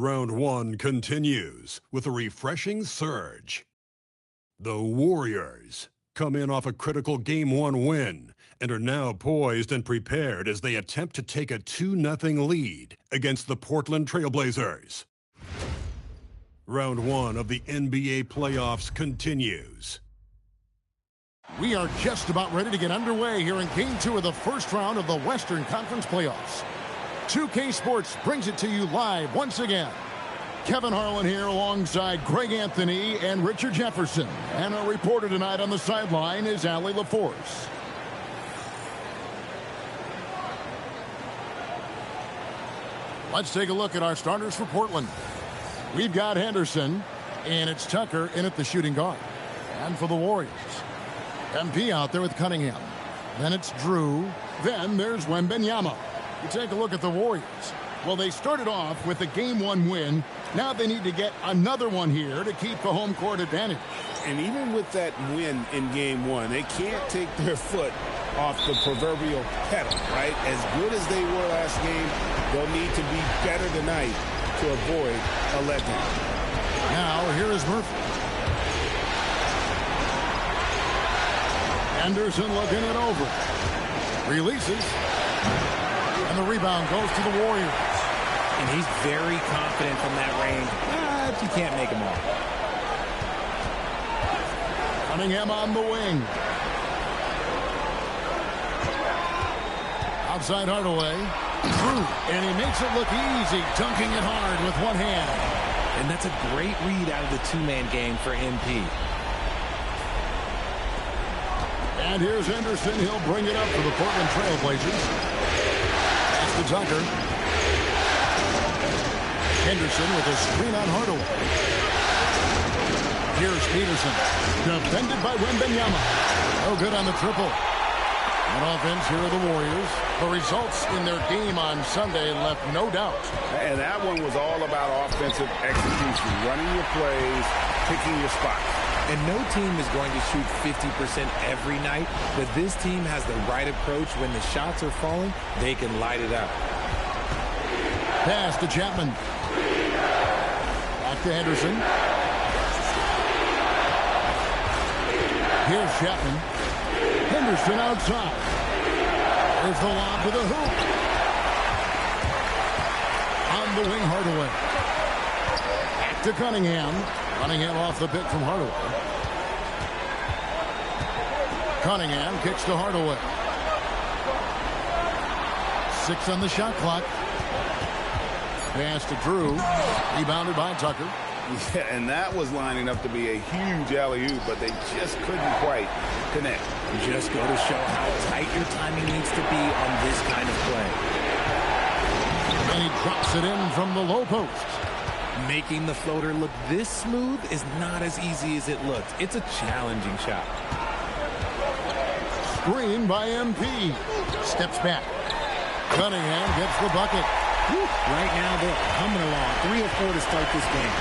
Round one continues with a refreshing surge. The Warriors come in off a critical Game 1 win and are now poised and prepared as they attempt to take a 2-0 lead against the Portland Trailblazers. Round one of the NBA playoffs continues. We are just about ready to get underway here in Game 2 of the first round of the Western Conference Playoffs. 2K Sports brings it to you live once again. Kevin Harlan here alongside Greg Anthony and Richard Jefferson. And our reporter tonight on the sideline is Allie LaForce. Let's take a look at our starters for Portland. We've got Henderson, and it's Tucker in at the shooting guard. And for the Warriors, MP out there with Cunningham. Then it's Drew. Then there's Wembanyama. You take a look at the Warriors. Well, they started off with a Game 1 win. Now they need to get another one here to keep the home court advantage. And even with that win in Game 1, they can't take their foot off the proverbial pedal, right? As good as they were last game, they'll need to be better tonight to avoid a letdown. Now, here is Murphy. Anderson looking it over. Releases. And the rebound goes to the Warriors. And he's very confident from that range. But you can't make him all. Cunningham on the wing. Outside Hardaway. Drew. And he makes it look easy, dunking it hard with one hand. And that's a great read out of the two-man game for MP. And here's Henderson. He'll bring it up for the Portland Trailblazers. That's to Tucker. Henderson with a screen on Hardaway. Here's Peterson. Defended by Wembanyama. No good on the triple. On offense, here are the Warriors. The results in their game on Sunday left no doubt. And that one was all about offensive execution. Running your plays, picking your spots. And no team is going to shoot 50% every night, but this team has the right approach. When the shots are falling, they can light it up. Pass to Chapman. Back to Henderson. Here's Chapman. Henderson outside. There's the lob to the hoop. On the wing, Hardaway. Back to Cunningham. Cunningham off the pick from Hardaway. Cunningham kicks to Hardaway. 6 on the shot clock. Pass to Drew. Rebounded by Tucker. Yeah, and that was lining up to be a huge alley-oop, but they just couldn't quite connect. Just go to show how tight your timing needs to be on this kind of play. And he drops it in from the low post. Making the floater look this smooth is not as easy as it looks. It's a challenging shot. Screen by MP. Steps back. Cunningham gets the bucket. Right now they're coming along. 3 of 4 to start this game.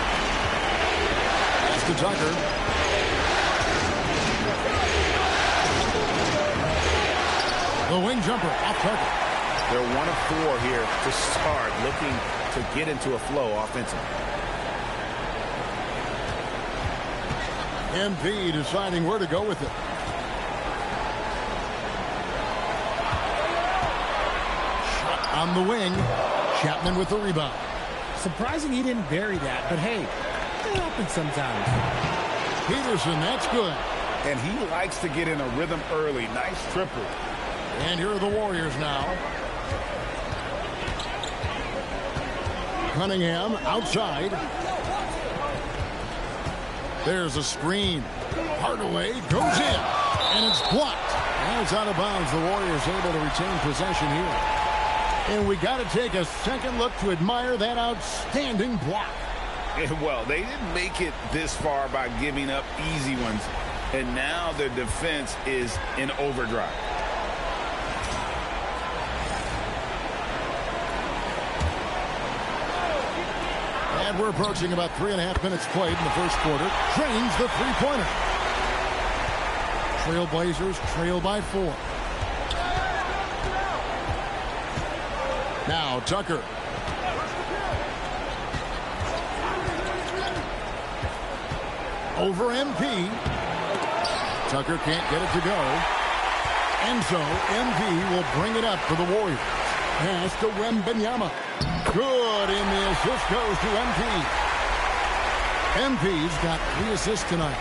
Pass to Tucker. The wing jumper off target. They're 1 of 4 here to start, looking to get into a flow offensively. MP deciding where to go with it. Shot on the wing. Chapman with the rebound. Surprising he didn't bury that, but hey, it happens sometimes. Peterson, that's good. And he likes to get in a rhythm early. Nice triple. And here are the Warriors now. Cunningham outside. There's a screen. Hardaway goes in. And it's blocked. And it's out of bounds. The Warriors able to retain possession here. And we got to take a second look to admire that outstanding block. Well, they didn't make it this far by giving up easy ones. And now their defense is in overdrive. And we're approaching about 3.5 minutes played in the first quarter. Drains the three-pointer. Trailblazers trail by 4. Now Tucker. Over MP. Tucker can't get it to go. And so MP will bring it up for the Warriors. Pass to Wembanyama. Good, and the assist goes to MP. MP's got 3 assists tonight.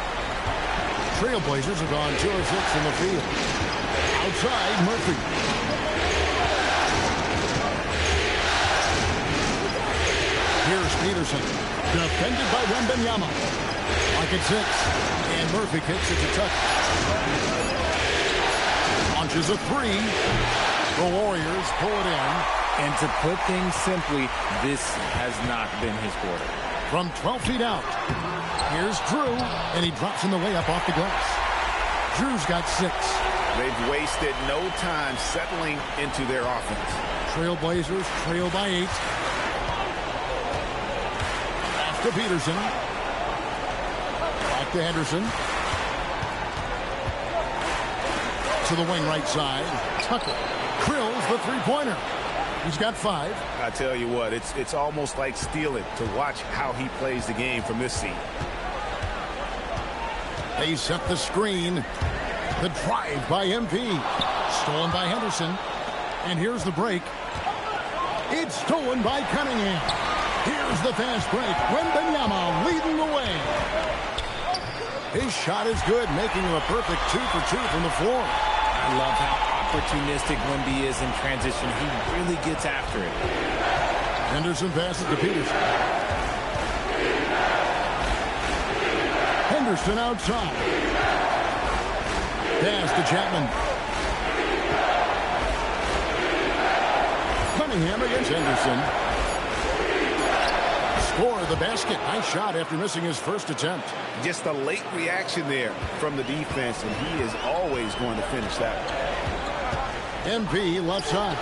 Trailblazers have gone 2 of 6 in the field. Outside, Murphy. Here's Peterson. Defended by Wembanyama. Mark at 6. And Murphy kicks it to Tucker. Launches a 3. The Warriors pull it in. And to put things simply, this has not been his quarter. From 12 feet out. Here's Drew. And he drops in the layup off the glass. Drew's got 6. They've wasted no time settling into their offense. Trailblazers trail by 8. Pass to Peterson. Back to Henderson. To the wing right side. Tucker drills the three-pointer. He's got 5. I tell you what, it's almost like stealing to watch how he plays the game from this seat. They set the screen. The drive by MP. Stolen by Henderson. And here's the break. It's stolen by Cunningham. Here's the fast break. Wembanyama leading the way. His shot is good, making him a perfect 2 for 2 from the floor. I love how opportunistic Wemby is in transition. He really gets after it. Henderson passes to Peterson. Henderson outside. Pass to Chapman. Cunningham against Henderson. Score the basket. Nice shot after missing his first attempt. Just a late reaction there from the defense, and he is always going to finish that one. MP left side.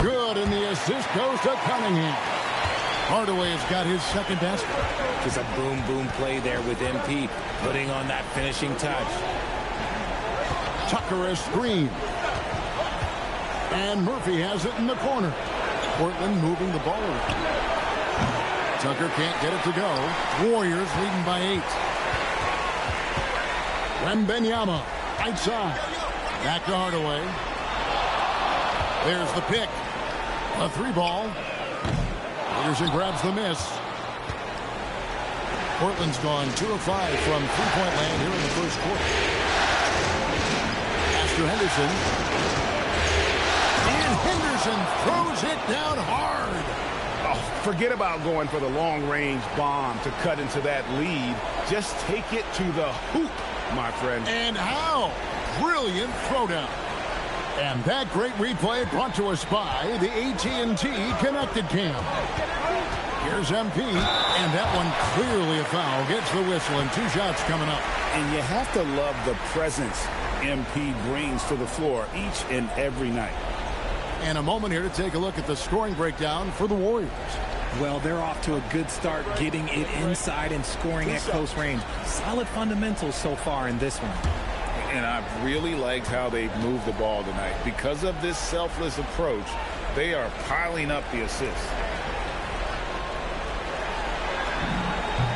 Good, and the assist goes to Cunningham. Hardaway's got his second basket. Just a boom play there with MP, putting on that finishing touch. Tucker a screen. And Murphy has it in the corner. Portland moving the ball around. Tucker can't get it to go. Warriors leading by 8. Wembanyama right side. Back to Hardaway. There's the pick. A 3-ball. Peterson grabs the miss. Portland's gone 2 of 5 from three-point land here in the first quarter. Pass to Henderson. And Henderson throws it down hard. Oh, forget about going for the long-range bomb to cut into that lead. Just take it to the hoop, my friend. And how? Brilliant throwdown. And that great replay brought to us by the AT&T Connected Cam. Here's MP, and that one clearly a foul. Gets the whistle, and 2 shots coming up. And you have to love the presence MP brings to the floor each and every night. And a moment here to take a look at the scoring breakdown for the Warriors. Well, they're off to a good start, getting it inside and scoring at close range. Solid fundamentals so far in this one. And I've really liked how they've moved the ball tonight. Because of this selfless approach, they are piling up the assists.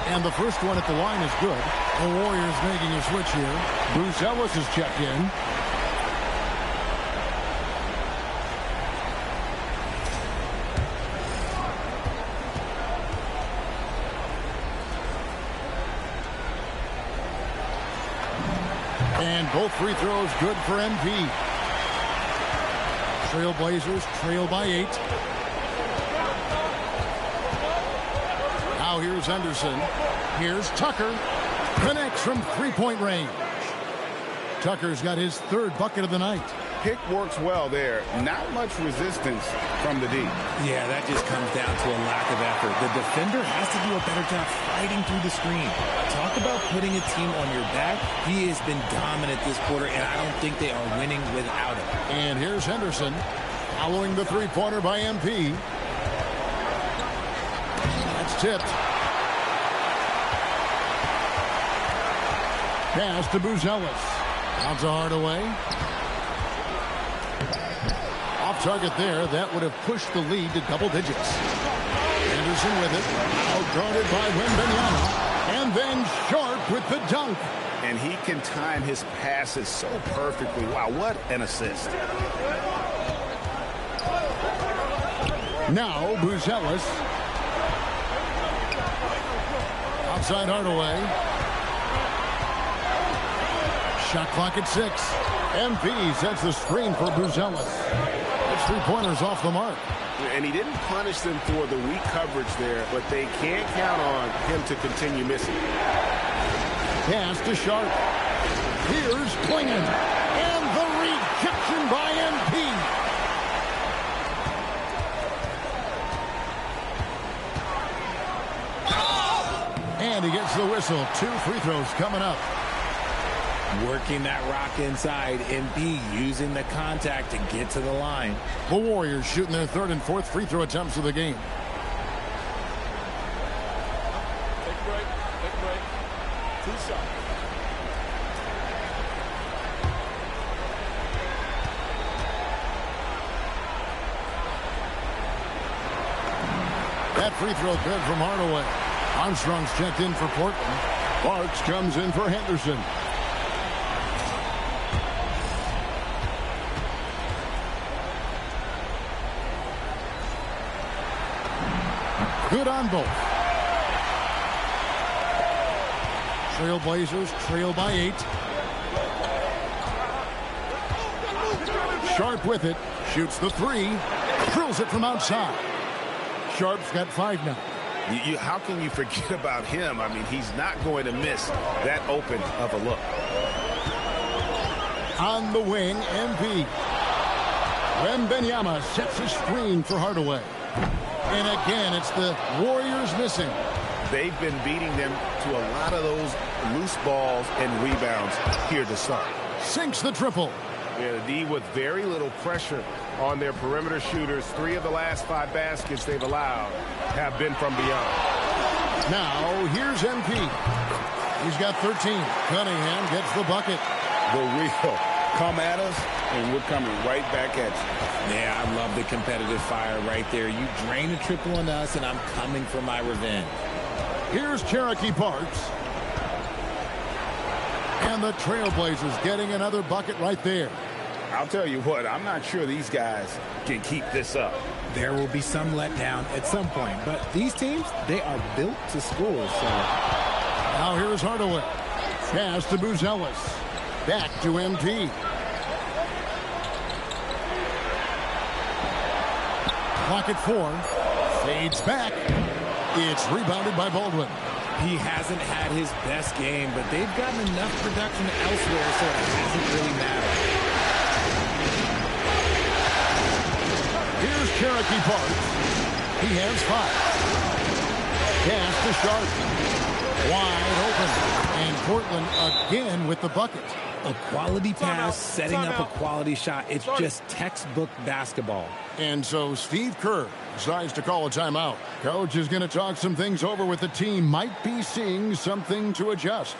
And the first one at the line is good. The Warriors making a switch here. Bruce Ellis has checked in. And both free throws good for MP. Trailblazers trail by 8. Now here's Henderson. Here's Tucker. Connects from three-point range. Tucker's got his 3rd bucket of the night. Pick works well there. Not much resistance from the D. Yeah, that just comes down to a lack of effort. The defender has to do a better job fighting through the screen. Talk about putting a team on your back. He has been dominant this quarter, and I don't think they are winning without him. And here's Henderson following the three-pointer by MP. That's tipped. Pass to Buzelis. Out to Hardaway. Off target there. That would have pushed the lead to double digits. Henderson with it. Outguarded by Wembanyama. And then Sharp with the dunk. And he can time his passes so perfectly. Wow, what an assist. Now Buzelis. Outside Hardaway. Shot clock at 6. MP sets the screen for Buzelis. It's 3-pointers off the mark. And he didn't punish them for the weak coverage there, but they can't count on him to continue missing. Pass to Sharp. Here's Klingon. And the rejection by MP. And he gets the whistle. 2 free throws coming up. Working that rock inside. MP using the contact to get to the line. The Warriors shooting their 3rd and 4th free throw attempts of the game. Take a break. Take a break. 2 shots. That free throw good from Hardaway. Armstrong's checked in for Portland. Parks comes in for Henderson. Good on both. Trailblazers trail by 8. Sharp with it. Shoots the 3. Drills it from outside. Sharp's got 5 now. How can you forget about him? I mean, he's not going to miss that open of a look. On the wing, MP. Wembanyama sets a screen for Hardaway. And again, it's the Warriors missing. They've been beating them to a lot of those loose balls and rebounds here to start. Sinks the triple. Yeah, the D with very little pressure on their perimeter shooters. 3 of the last 5 baskets they've allowed have been from beyond. Now, here's MP. He's got 13. Cunningham gets the bucket. The real come at us, and we're coming right back at you. Yeah, I love the competitive fire right there. You drain a triple on us, and I'm coming for my revenge. Here's Cherokee Parks. And the Trailblazers getting another bucket right there. I'll tell you what, I'm not sure these guys can keep this up. There will be some letdown at some point, but these teams, they are built to score. So now here's Hardaway. Pass to Buzelis. Back to MP. Clock at 4. Fades back. It's rebounded by Baldwin. He hasn't had his best game, but they've gotten enough production elsewhere, so it hasn't really mattered. Here's Cherokee Parks. He has 5. Pass to Sharp. Wide open. And Portland again with the bucket. A quality pass, setting up a quality shot. It's just textbook basketball. And so Steve Kerr decides to call a timeout. Coach is going to talk some things over with the team. Might be seeing something to adjust.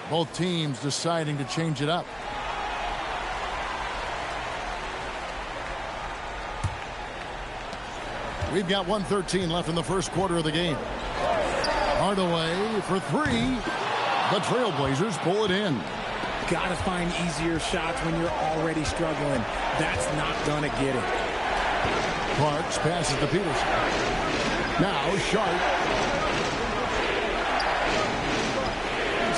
Both teams deciding to change it up. We've got 1:13 left in the first quarter of the game. Hardaway for 3. The Trailblazers pull it in. Gotta find easier shots when you're already struggling. That's not gonna get it. Parks passes to Peterson. Now Sharp.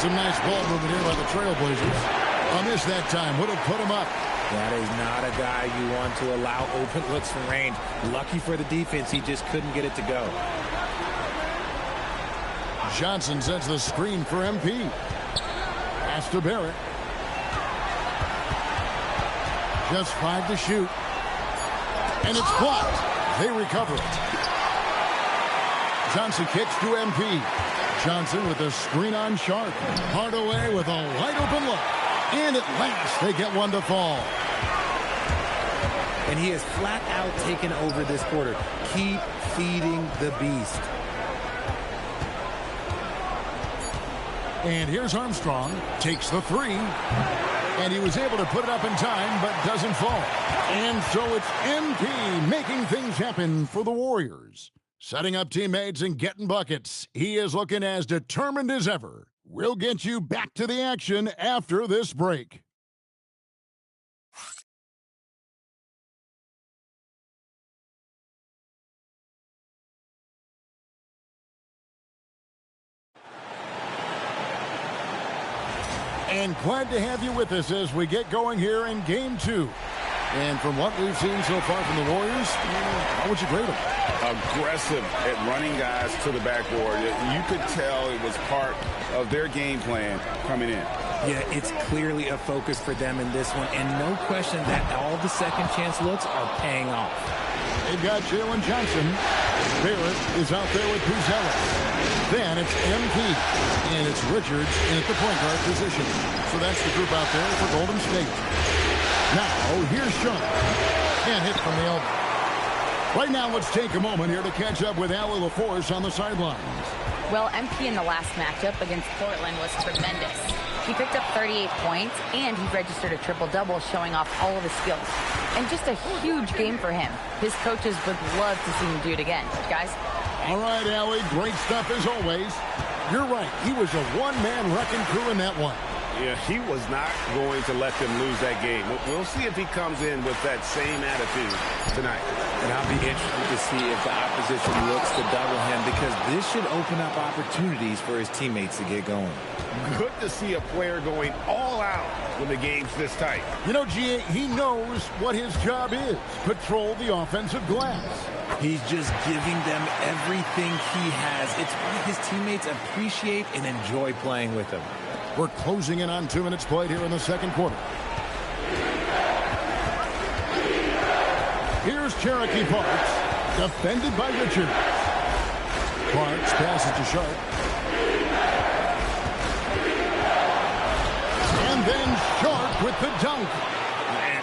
Some nice ball movement here by the Trailblazers. A miss that time would have put him up. That is not a guy you want to allow open looks from range. Lucky for the defense, he just couldn't get it to go. Johnson sets the screen for MP. Pass to Barrett. Just 5 to shoot. And it's blocked. They recover it. Johnson kicks to MP. Johnson with a screen on Sharp. Hardaway with a wide open look. And at last, they get one to fall. And he has flat out taken over this quarter. Keep feeding the beast. And here's Armstrong. Takes the 3. And he was able to put it up in time, but doesn't fall. And so it's MP making things happen for the Warriors. Setting up teammates and getting buckets. He is looking as determined as ever. We'll get you back to the action after this break. And glad to have you with us as we get going here in Game 2. And from what we've seen so far from the Warriors, how would you grade them? Aggressive at running guys to the backboard. You could tell it was part of their game plan coming in. Yeah, it's clearly a focus for them in this one, and no question that all the second chance looks are paying off. They've got Jalen Johnson. Barrett is out there with Buzelis. Then it's MP, and it's Richards in at the point guard position. So that's the group out there for Golden State. Now, here's Sean. And hit from the elbow. Right now, let's take a moment here to catch up with Allie LaForce on the sidelines. Well, MP in the last matchup against Portland was tremendous. He picked up 38 points, and he registered a triple-double, showing off all of his skills. And just a huge game for him. His coaches would love to see him do it again. Guys? All right, Allie, great stuff as always. You're right. He was a one-man wrecking crew in that one. Yeah, he was not going to let them lose that game. We'll see if he comes in with that same attitude tonight. And I'll be interested to see if the opposition looks to double him, because this should open up opportunities for his teammates to get going. Good to see a player going all out when the game's this tight. You know, G.A., he knows what his job is. Patrol the offensive glass. He's just giving them everything he has. It's why his teammates appreciate and enjoy playing with him. We're closing in on 2 minutes played here in the second quarter. Here's Cherokee Parks, defended by Richards. Parks passes to Sharp. And then Sharp with the dunk.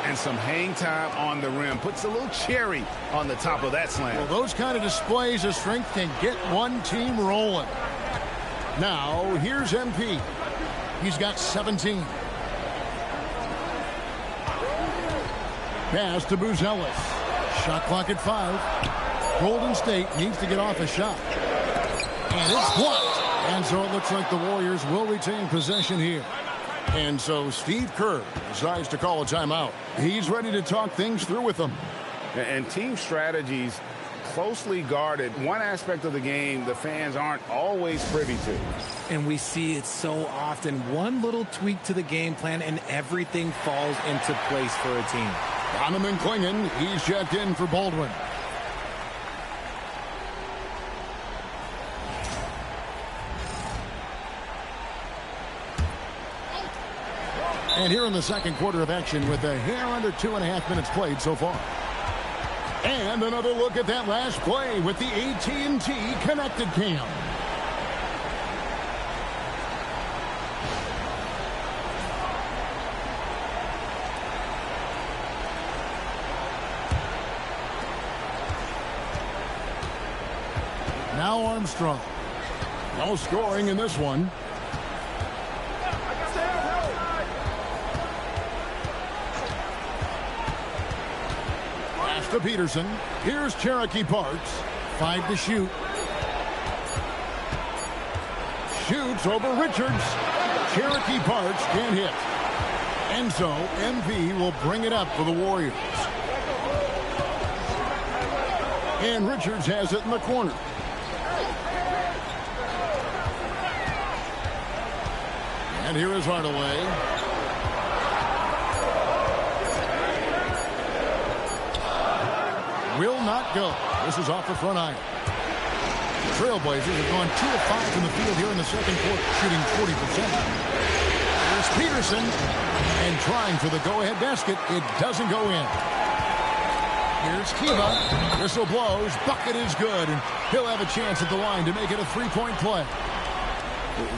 And some hang time on the rim. Puts a little cherry on the top of that slam. Well, those kind of displays of strength can get one team rolling. Now, here's MP. He's got 17. Pass to Buzelis. Shot clock at 5. Golden State needs to get off a shot. And it's blocked. And so it looks like the Warriors will retain possession here. And so Steve Kerr decides to call a timeout. He's ready to talk things through with them. And team strategies closely guarded. One aspect of the game the fans aren't always privy to. And we see it so often. One little tweak to the game plan and everything falls into place for a team. Donovan Clingan, he's checked in for Baldwin. And here in the second quarter of action with a hair under 2.5 minutes played so far. And another look at that last play with the AT&T Connected Cam. Now Armstrong. No scoring in this one. To Peterson. Here's Cherokee Parks. 5 to shoot. Shoots over Richards. Cherokee Parks can't hit. And so MP will bring it up for the Warriors. And Richards has it in the corner. And here is Hardaway. Will not go. This is off the front iron. Trailblazers have gone 2 of 5 from the field here in the second quarter, shooting 40%. Here's Peterson, and trying for the go-ahead basket. It doesn't go in. Here's Kiva. Whistle blows. Bucket is good, and he'll have a chance at the line to make it a 3-point play.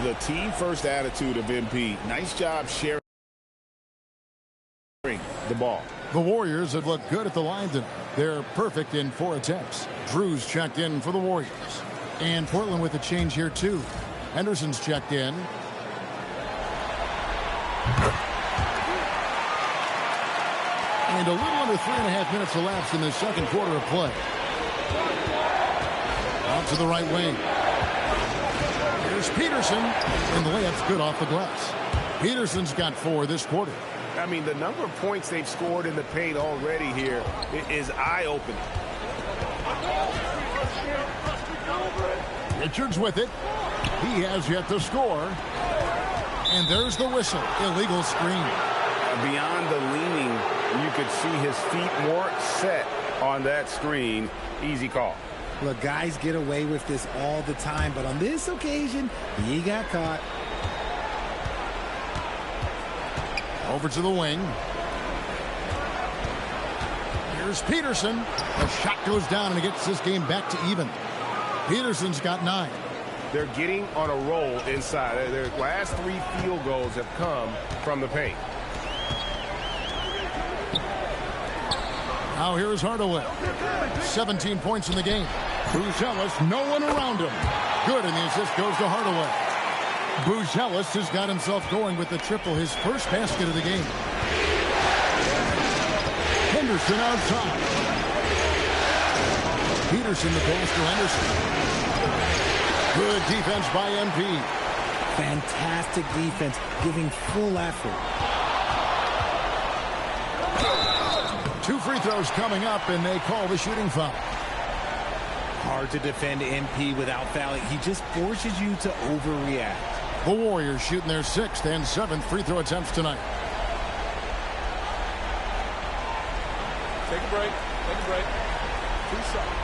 The team-first attitude of MP. Nice job sharing the ball. The Warriors have looked good at the line tonight. They're perfect in 4 attempts. Drew's checked in for the Warriors. And Portland with a change here, too. Henderson's checked in. And a little under 3.5 minutes elapsed in the second quarter of play. Out to the right wing. Here's Peterson. And the layup's good off the glass. Peterson's got 4 this quarter. I mean, the number of points they've scored in the paint already here is eye-opening. Richards with it. He has yet to score. And there's the whistle. Illegal screen. Beyond the leaning, you could see his feet more set on that screen. Easy call. Look, guys get away with this all the time, but on this occasion, he got caught. Over to the wing. Here's Peterson. The shot goes down and it gets this game back to even. Peterson's got 9. They're getting on a roll inside. Their last 3 field goals have come from the paint. Now here's Hardaway. 17 points in the game. Buzelis, no one around him. Good, and the assist goes to Hardaway. Buzelis has got himself going with the triple, his first basket of the game. Henderson outside. Peterson the pass to Henderson. Good defense by MP. Fantastic defense, giving full effort. 2 free throws coming up, and they call the shooting foul. Hard to defend MP without fouling. He just forces you to overreact. The Warriors shooting their 6th and 7th free throw attempts tonight. Take a break. Take a break. 2 shots.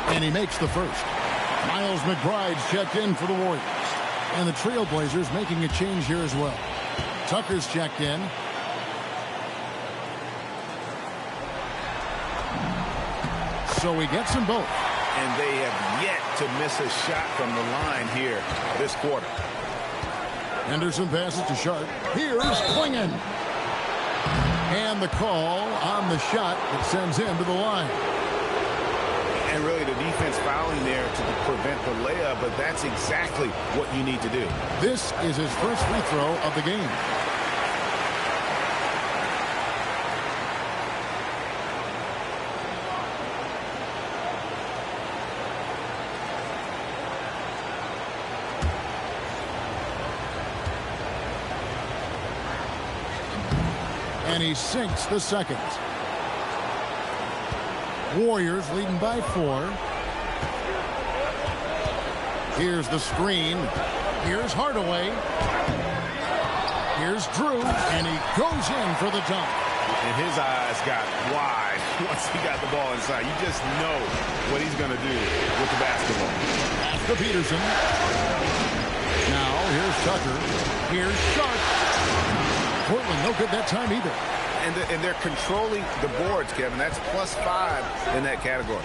And he makes the first. Miles McBride's checked in for the Warriors. And the Trailblazers making a change here as well. Tucker's checked in. So he gets them both. And they have yet to miss a shot from the line here this quarter. Henderson passes to Sharp. Here's Klingon. And the call on the shot that sends him to the line. And really the defense fouling there to prevent the layup, but that's exactly what you need to do. This is his first free throw of the game. And he sinks the second. Warriors leading by 4. Here's the screen. Here's Hardaway. Here's Drew, and he goes in for the dunk. And his eyes got wide once he got the ball inside. You just know what he's going to do with the basketball. Pass to Peterson. Now here's Tucker. Here's Sharp. Portland no good that time either. And they're controlling the boards, Kevin. That's +5 in that category.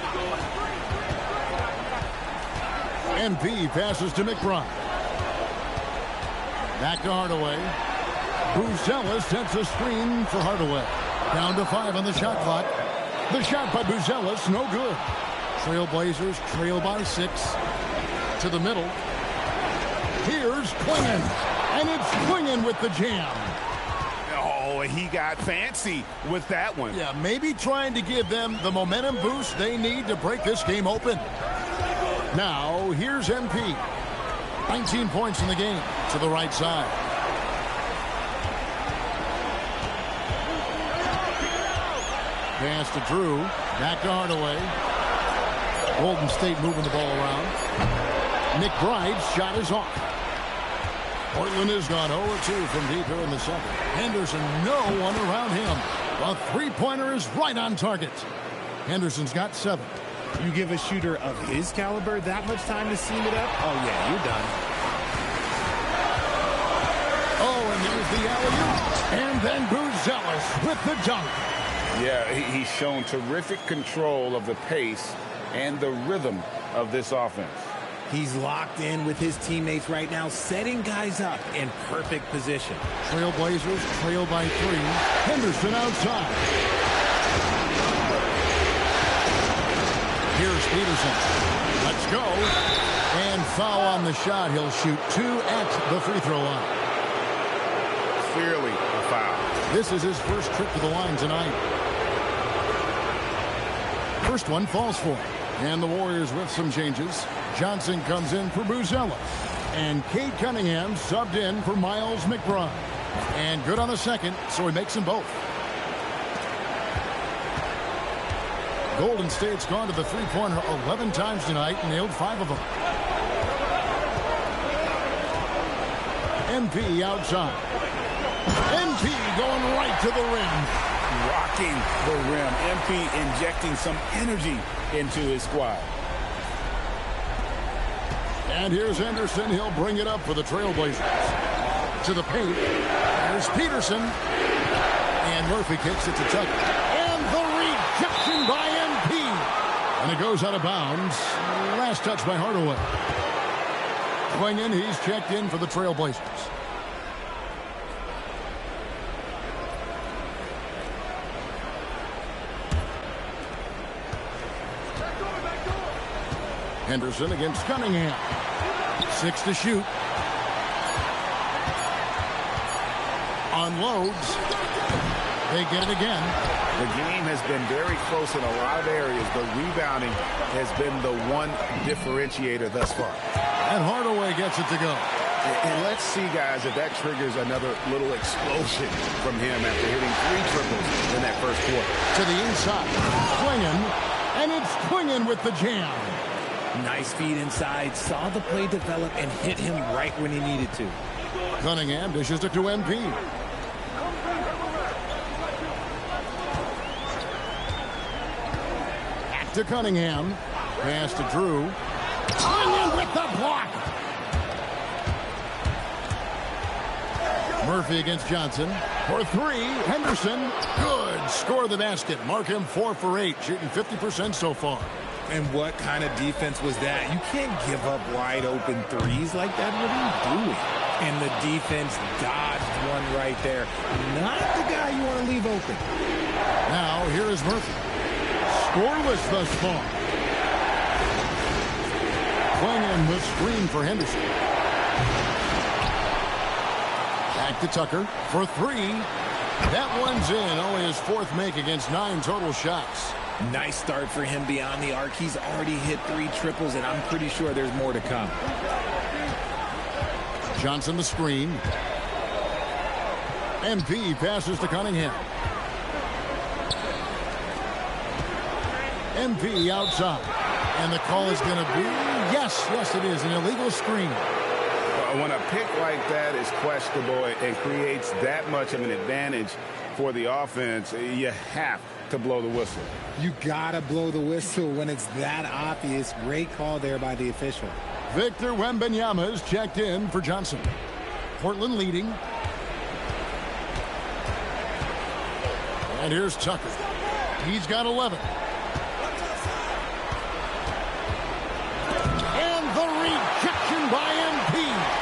MP passes to McBride. Back to Hardaway. Buzelis sets a screen for Hardaway. Down to 5 on the shot clock. The shot by Buzelis, no good. Trailblazers trail by 6. To the middle. Here's Klingon. And it's Klingon with the jam. Oh, he got fancy with that one. Yeah, maybe trying to give them the momentum boost they need to break this game open. Now, here's MP. 19 points in the game to the right side. Pass to Drew. Back to Hardaway. Golden State moving the ball around. McBride's shot is off. Portland has gone 0-2 from deep here in the second. Henderson, no one around him. The three-pointer is right on target. Henderson's got 7. You give a shooter of his caliber that much time to seam it up? Oh, yeah, you're done. Oh, and there's the alley-oop. And then Buzelis with the dunk. Yeah, he's shown terrific control of the pace and the rhythm of this offense. He's locked in with his teammates right now, setting guys up in perfect position. Trailblazers trail by 3. Henderson outside. Here's Peterson. Let's go. And Foul on the shot. He'll shoot 2 at the free throw line. Clearly a foul. This is his first trip to the line tonight. First one falls for him. And the Warriors with some changes. Johnson comes in for Buzella. And Cade Cunningham subbed in for Miles McBride. And good on the second, so he makes them both. Golden State's gone to the three-pointer 11 times tonight and nailed 5 of them. MP outside. MP going right to the rim. Rocking the rim. MP injecting some energy into his squad. And here's Henderson. He'll bring it up for the Trailblazers. To the paint. There's Peterson. And Murphy kicks it to Tucker. And the rejection by MP. And it goes out of bounds. Last touch by Hardaway. Swinging, he's checked in for the Trailblazers. Henderson against Cunningham. 6 to shoot. Unloads. They get it again. The game has been very close in a lot of areas, but rebounding has been the one differentiator thus far. And Hardaway gets it to go. And let's see, guys, if that triggers another little explosion from him after hitting 3 triples in that first quarter. To the inside. Swinging. And it's swinging with the jam. Nice feed inside. Saw the play develop and hit him right when he needed to. Cunningham dishes it to MP. Back to Cunningham. Pass to Drew. Cunningham with the block. Murphy against Johnson. For 3. Henderson. Good. Score the basket. Mark him 4 for 8. Shooting 50% so far. And what kind of defense was that? You can't give up wide open threes like that. What are you doing? And the defense dodged one right there. Not the guy you want to leave open. Now, here is Murphy. Scoreless thus far. Playing the screen for Henderson. Back to Tucker for 3. That one's in. Only his 4th make against 9 total shots. Nice start for him beyond the arc. He's already hit 3 triples, and I'm pretty sure there's more to come. Johnson the screen. MP passes to Cunningham. MP outside. And the call is going to be, yes, it is, an illegal screen. When a pick like that is questionable and creates that much of an advantage for the offense, you have to blow the whistle. You gotta blow the whistle when it's that obvious. Great call there by the official. Victor Wembanyama is checked in for Johnson. Portland leading. And here's Tucker. He's got 11. And the rejection by MP.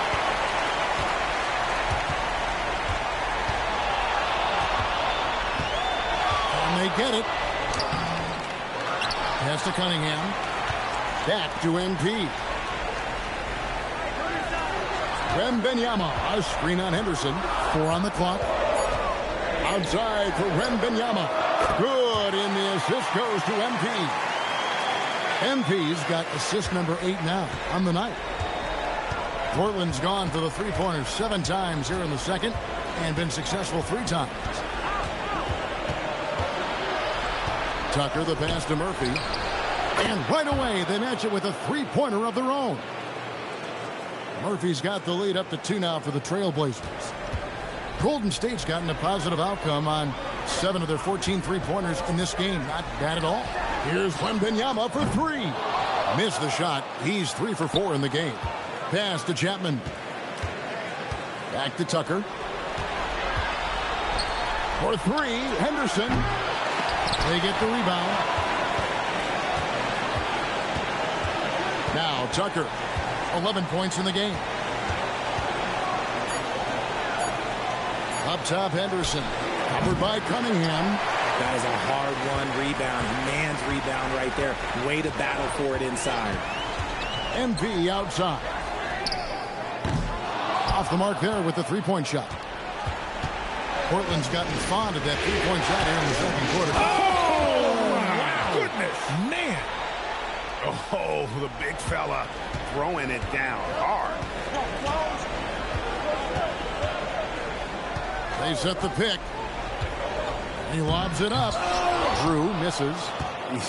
They get it. Pass to Cunningham. Back to MP. Wembanyama. A screen on Henderson. 4 on the clock. Outside for Wembanyama. Good, and the assist goes to MP. MP's got assist number 8 now on the night. Portland's gone for the three-pointers 7 times here in the second and been successful 3 times. Tucker, the pass to Murphy. And right away, they match it with a three-pointer of their own. Murphy's got the lead up to 2 now for the Trailblazers. Golden State's gotten a positive outcome on 7 of their 14 three-pointers in this game. Not bad at all. Here's Wembanyama for 3. Missed the shot. He's 3 for 4 in the game. Pass to Chapman. Back to Tucker. For 3, Henderson. They get the rebound. Now Tucker, 11 points in the game. Up top, Henderson. Covered by Cunningham. That is a hard-won rebound. Man's rebound right there. Way to battle for it inside. MP outside. Off the mark there with the three-point shot. Portland's gotten fond of that three-point shot here in the second quarter. Oh, my goodness. Man. Oh, the big fella throwing it down hard. They set the pick. He lobs it up. Drew misses.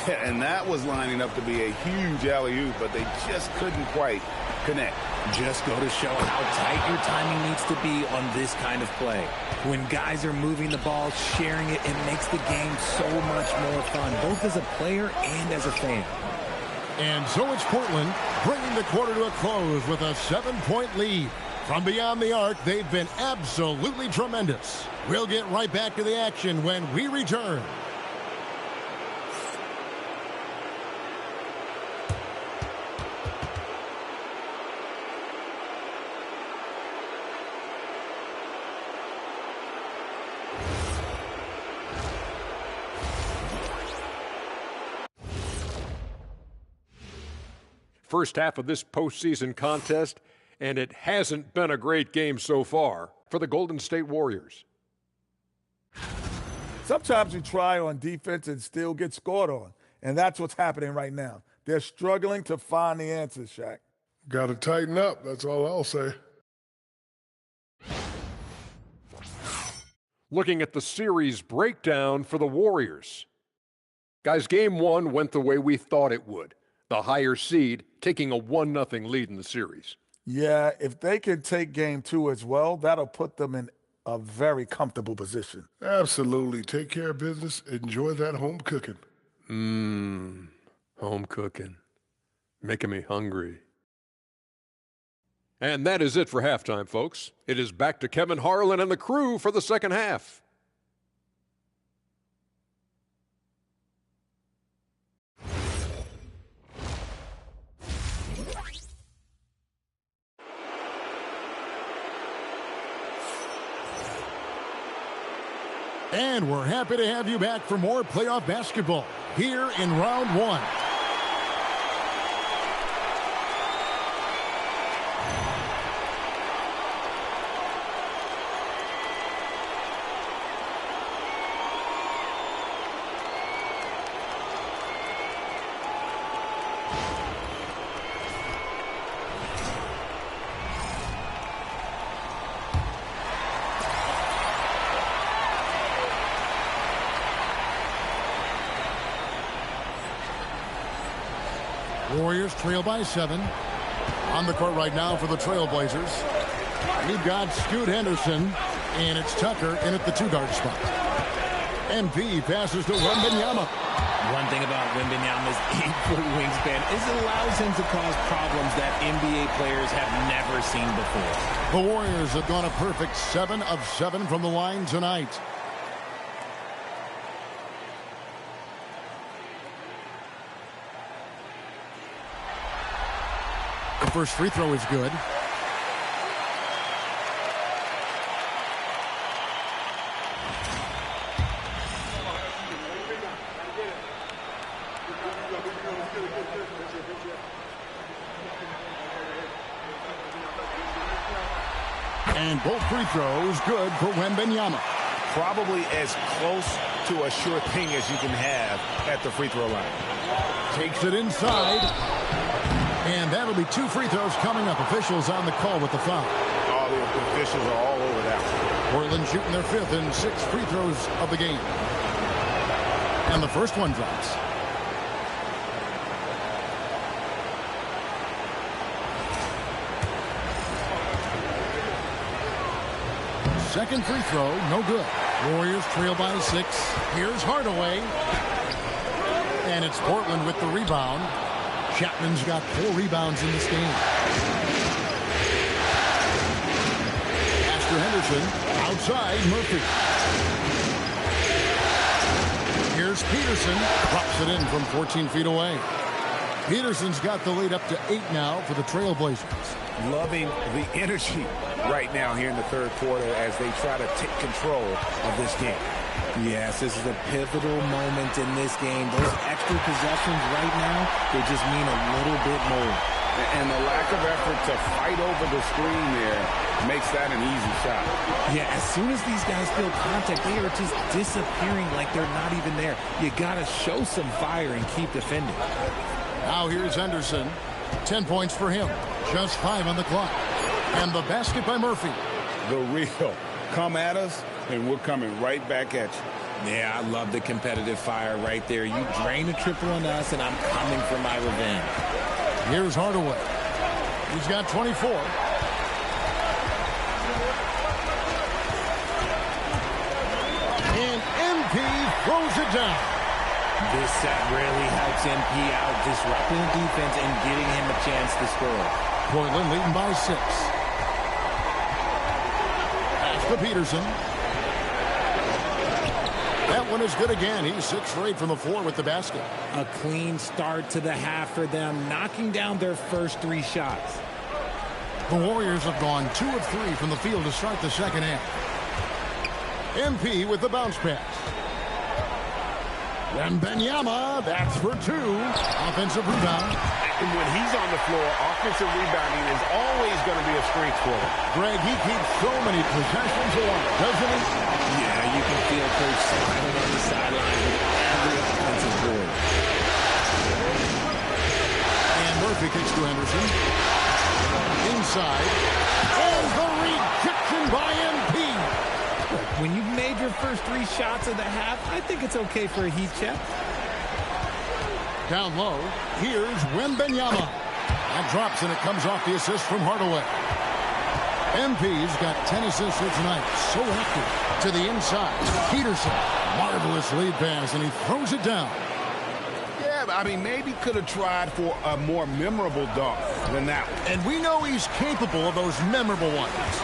Yeah, and that was lining up to be a huge alley-oop, but they just couldn't quite connect. Just go to show how tight your timing needs to be on this kind of play. When guys are moving the ball, sharing it, it makes the game so much more fun, both as a player and as a fan. And so it's Portland bringing the quarter to a close with a 7-point lead. From beyond the arc, they've been absolutely tremendous. We'll get right back to the action when we return. First half of this postseason contest, and it hasn't been a great game so far for the Golden State Warriors. Sometimes you try on defense and still get scored on, and that's what's happening right now. They're struggling to find the answers, Shaq. Got to tighten up, that's all I'll say. Looking at the series breakdown for the Warriors. Guys, game one went the way we thought it would. The higher seed taking a 1-0 lead in the series. Yeah, if they can take game two as well, that'll put them in a very comfortable position. Absolutely. Take care of business. Enjoy that home cooking. Home cooking. Making me hungry. And that is it for halftime, folks. It is back to Kevin Harlan and the crew for the second half. And we're happy to have you back for more playoff basketball here in round one. Warriors trail by 7. On the court right now for the Trailblazers. We've got Scoot Henderson, and it's Tucker in at the 2-guard spot. MP passes to Wembanyama. One thing about Wembanyama's 8-foot wingspan is it allows him to cause problems that NBA players have never seen before. The Warriors have gone a perfect 7 of 7 from the line tonight. The first free throw is good. And both free throws good for Wembanyama. Probably as close to a sure thing as you can have at the free throw line. Takes it inside. And that'll be 2 free throws coming up. Officials on the call with the foul. All the officials are all over that one. Portland shooting their 5th and 6th free throws of the game. And the first one drops. Second free throw, no good. Warriors trail by 6. Here's Hardaway. And it's Portland with the rebound. Chapman's got 4 rebounds in this game. Pastor Henderson, outside Murphy. Here's Peterson, drops it in from 14 feet away. Peterson's got the lead up to 8 now for the Trailblazers. Loving the energy right now here in the third quarter as they try to take control of this game. Yes, this is a pivotal moment in this game. Those extra possessions right now, they just mean a little bit more. And the lack of effort to fight over the screen there makes that an easy shot. Yeah, as soon as these guys feel contact, they are just disappearing like they're not even there. You got to show some fire and keep defending. Now here's Henderson. 10 points for him. Just 5 on the clock. And the basket by Murphy. The real. Come at us, and we're coming right back at you. Yeah, I love the competitive fire right there. You drain a triple on us, and I'm coming for my revenge. Here's Hardaway. He's got 24. And MP throws it down. This set really helps MP out, disrupting the defense and getting him a chance to score. Portland leading by 6. Pass to Peterson. That one is good again. He's 6 for 8 from the floor with the basket. A clean start to the half for them, knocking down their first 3 shots. The Warriors have gone 2 of 3 from the field to start the second half. MP with the bounce pass. And Benyama, that's for 2. Offensive rebound. And when he's on the floor, offensive rebounding is always going to be a strength for him. Greg, he keeps so many possessions alive, doesn't he? Yeah, you can feel Coach smiling on the sideline with every offensive board. And Murphy kicks to Henderson. Inside. And the rejection by MP. When you've made your first 3 shots of the half, I think it's okay for a heat check. Down low, here's Wembanyama. That drops, and it comes off the assist from Hardaway. MP's got 10 assists here tonight. So active. To the inside. Peterson. Marvelous lead pass, and he throws it down. Yeah, I mean, maybe could have tried for a more memorable dunk than that one. And we know he's capable of those memorable ones.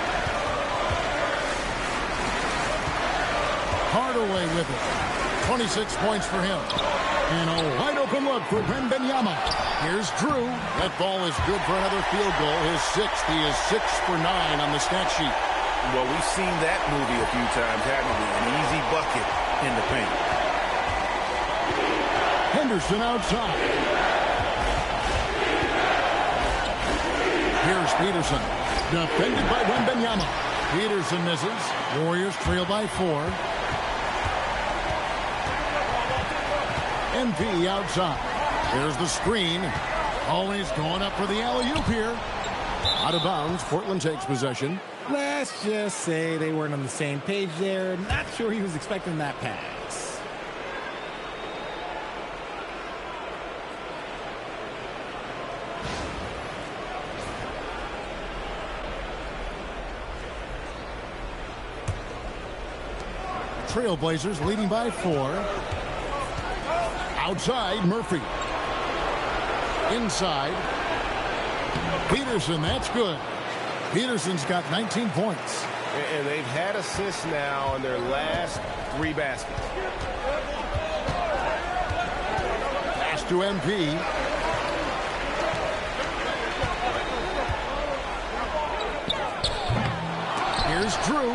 Hardaway with it. 26 points for him. And a wide-open look for Wembanyama. Here's Drew. That ball is good for another field goal. His 6th. He is 6 for 9 on the stat sheet. Well, we've seen that movie a few times, haven't we? An easy bucket in the paint. Henderson outside. Here's Peterson. Defended by Wembanyama. Peterson misses. Warriors trail by 4. MP outside. There's the screen. Always going up for the alley-oop here. Out of bounds. Portland takes possession. Let's just say they weren't on the same page there. Not sure he was expecting that pass. Trailblazers leading by 4. Outside, Murphy. Inside. Peterson, that's good. Peterson's got 19 points. And they've had assists now in their last 3 baskets. Pass to MP. Here's Drew.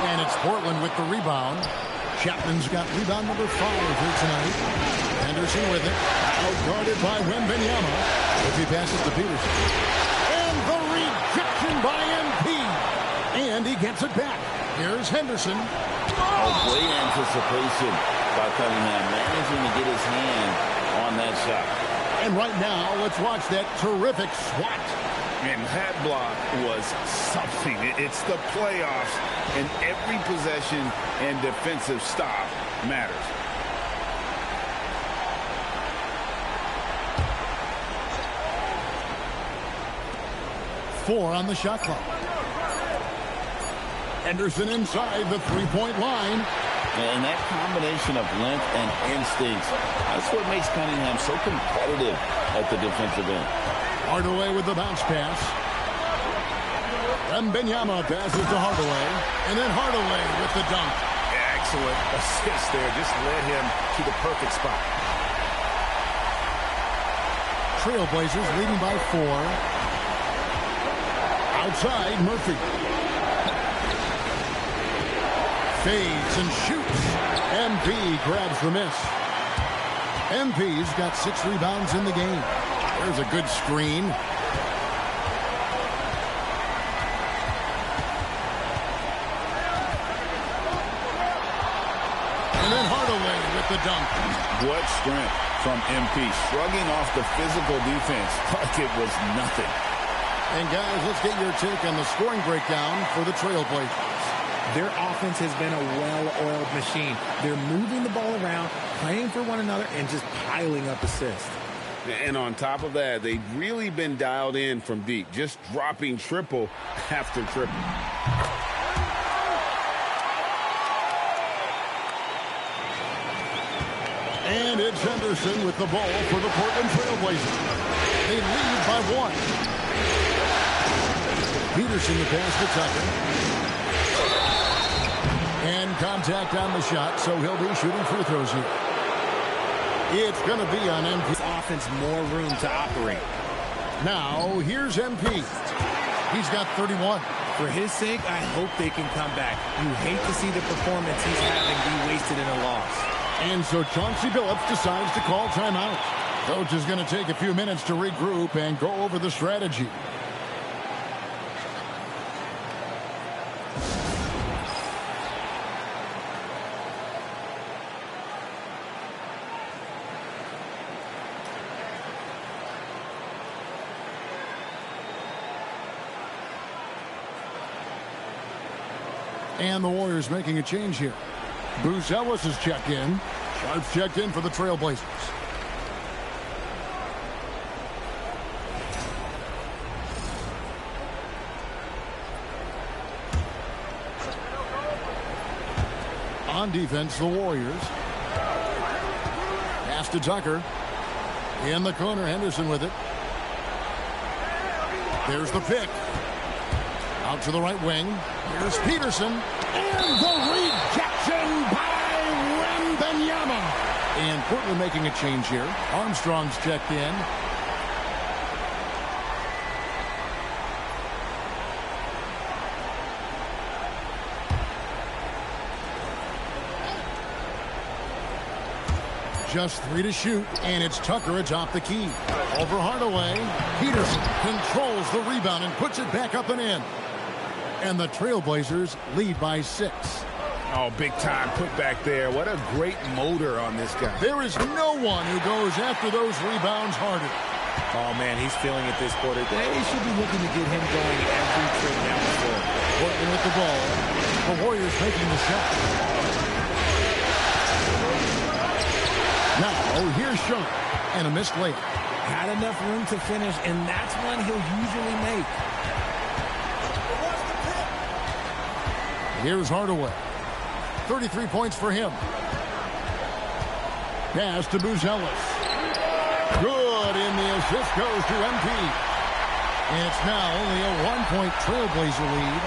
And it's Portland with the rebound. Chapman's got rebound number 5 here tonight. Henderson with it. Outguarded by Wembanyama. If he passes to Peterson. And the rejection by MP. And he gets it back. Here's Henderson. Oh, great anticipation by Cunningham. Managing to get his hand on that shot. And right now, let's watch that terrific swat. And that block was something. It's the playoffs, and every possession and defensive stop matters. Four on the shot clock. Henderson inside the three-point line. And that combination of length and instincts, that's what makes Cunningham so competitive at the defensive end. Hardaway with the bounce pass. And Benyama passes to Hardaway. And then Hardaway with the dunk. Excellent assist there. Just led him to the perfect spot. Trailblazers leading by 4. Outside, Murphy. Fades and shoots. MP grabs the miss. MP's got 6 rebounds in the game. There's a good screen. And then Hardaway with the dunk. What strength from MP. Shrugging off the physical defense like it was nothing. And guys, let's get your take on the scoring breakdown for the Trailblazers. Their offense has been a well-oiled machine. They're moving the ball around, playing for one another, and just piling up assists. And on top of that, they've really been dialed in from deep, just dropping triple after triple. And it's Henderson with the ball for the Portland Trailblazers. They lead by 1. Peterson the pass to Tucker. And contact on the shot, so he'll be shooting free throws here. It's going to be on MP. This offense more room to operate. Now, here's MP. He's got 31. For his sake, I hope they can come back. You hate to see the performance he's having be wasted in a loss. And so Chauncey Billups decides to call timeout. Coach is going to take a few minutes to regroup and go over the strategy. And the Warriors making a change here. Bruce Ellis has checked in. Sharp's checked in for the Trailblazers. On defense, the Warriors. Pass to Tucker. In the corner, Henderson with it. There's the pick. Out to the right wing. Here's Peterson. And the rejection by Wembanyama. And Portland making a change here. Armstrong's checked in. Just 3 to shoot, and it's Tucker atop the key. Over Hardaway. Peterson controls the rebound and puts it back up and in. And the Trailblazers lead by 6. Oh, big time put back there. What a great motor on this guy. There is no one who goes after those rebounds harder. Oh, man, he's feeling it this quarter. They should be looking to get him going every trip down the floor. Portland with the ball. The Warriors making the shot. Now, here's Sean. And a missed layup. Had enough room to finish, and that's one he'll usually make. Here's Hardaway. 33 points for him. Pass to Ellis. Good, and the assist goes to MP. And it's now only a 1-point Trailblazer lead.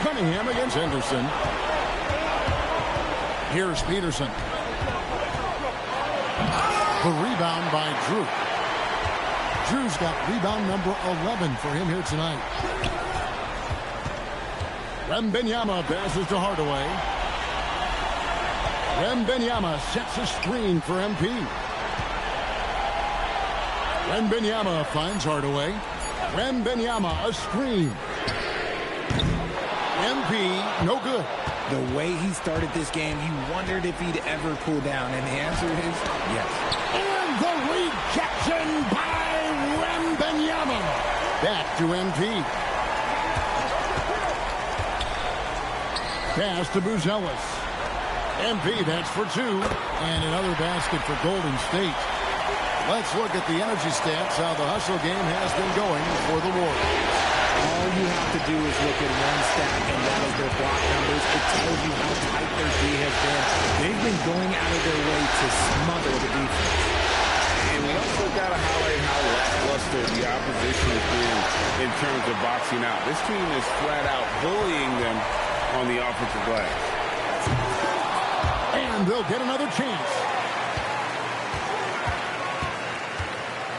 Cunningham against Henderson. Here's Peterson. The rebound by Drew. Drew's got rebound number 11 for him here tonight. Wembanyama passes to Hardaway. Wembanyama sets a screen for MP. Wembanyama finds Hardaway. Wembanyama a screen. MP no good. The way he started this game, you wondered if he'd ever cool down, and the answer is yes. And the rejection by Wembanyama. Back to MP. Pass to Ellis. MP, that's for 2. And another basket for Golden State. Let's look at the energy stats, how the hustle game has been going for the Warriors. All you have to do is look at one stat, and that is their block numbers. It tells you how tight their D has been. They've been going out of their way to smother the defense. And we also got to highlight how lackluster the opposition has been in terms of boxing out. This team is flat out bullying them on the offensive glass. And they'll get another chance.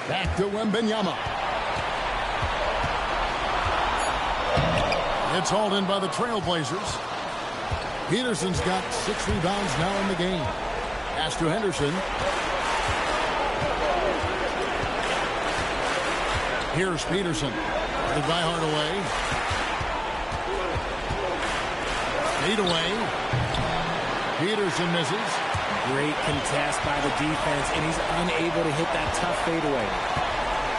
Back to Wembanyama. It's hauled in by the Trailblazers. Peterson's got 6 rebounds now in the game. Pass to Henderson. Here's Peterson. The Diehard away. Fade away. Peterson misses. Great contest by the defense, and he's unable to hit that tough fadeaway.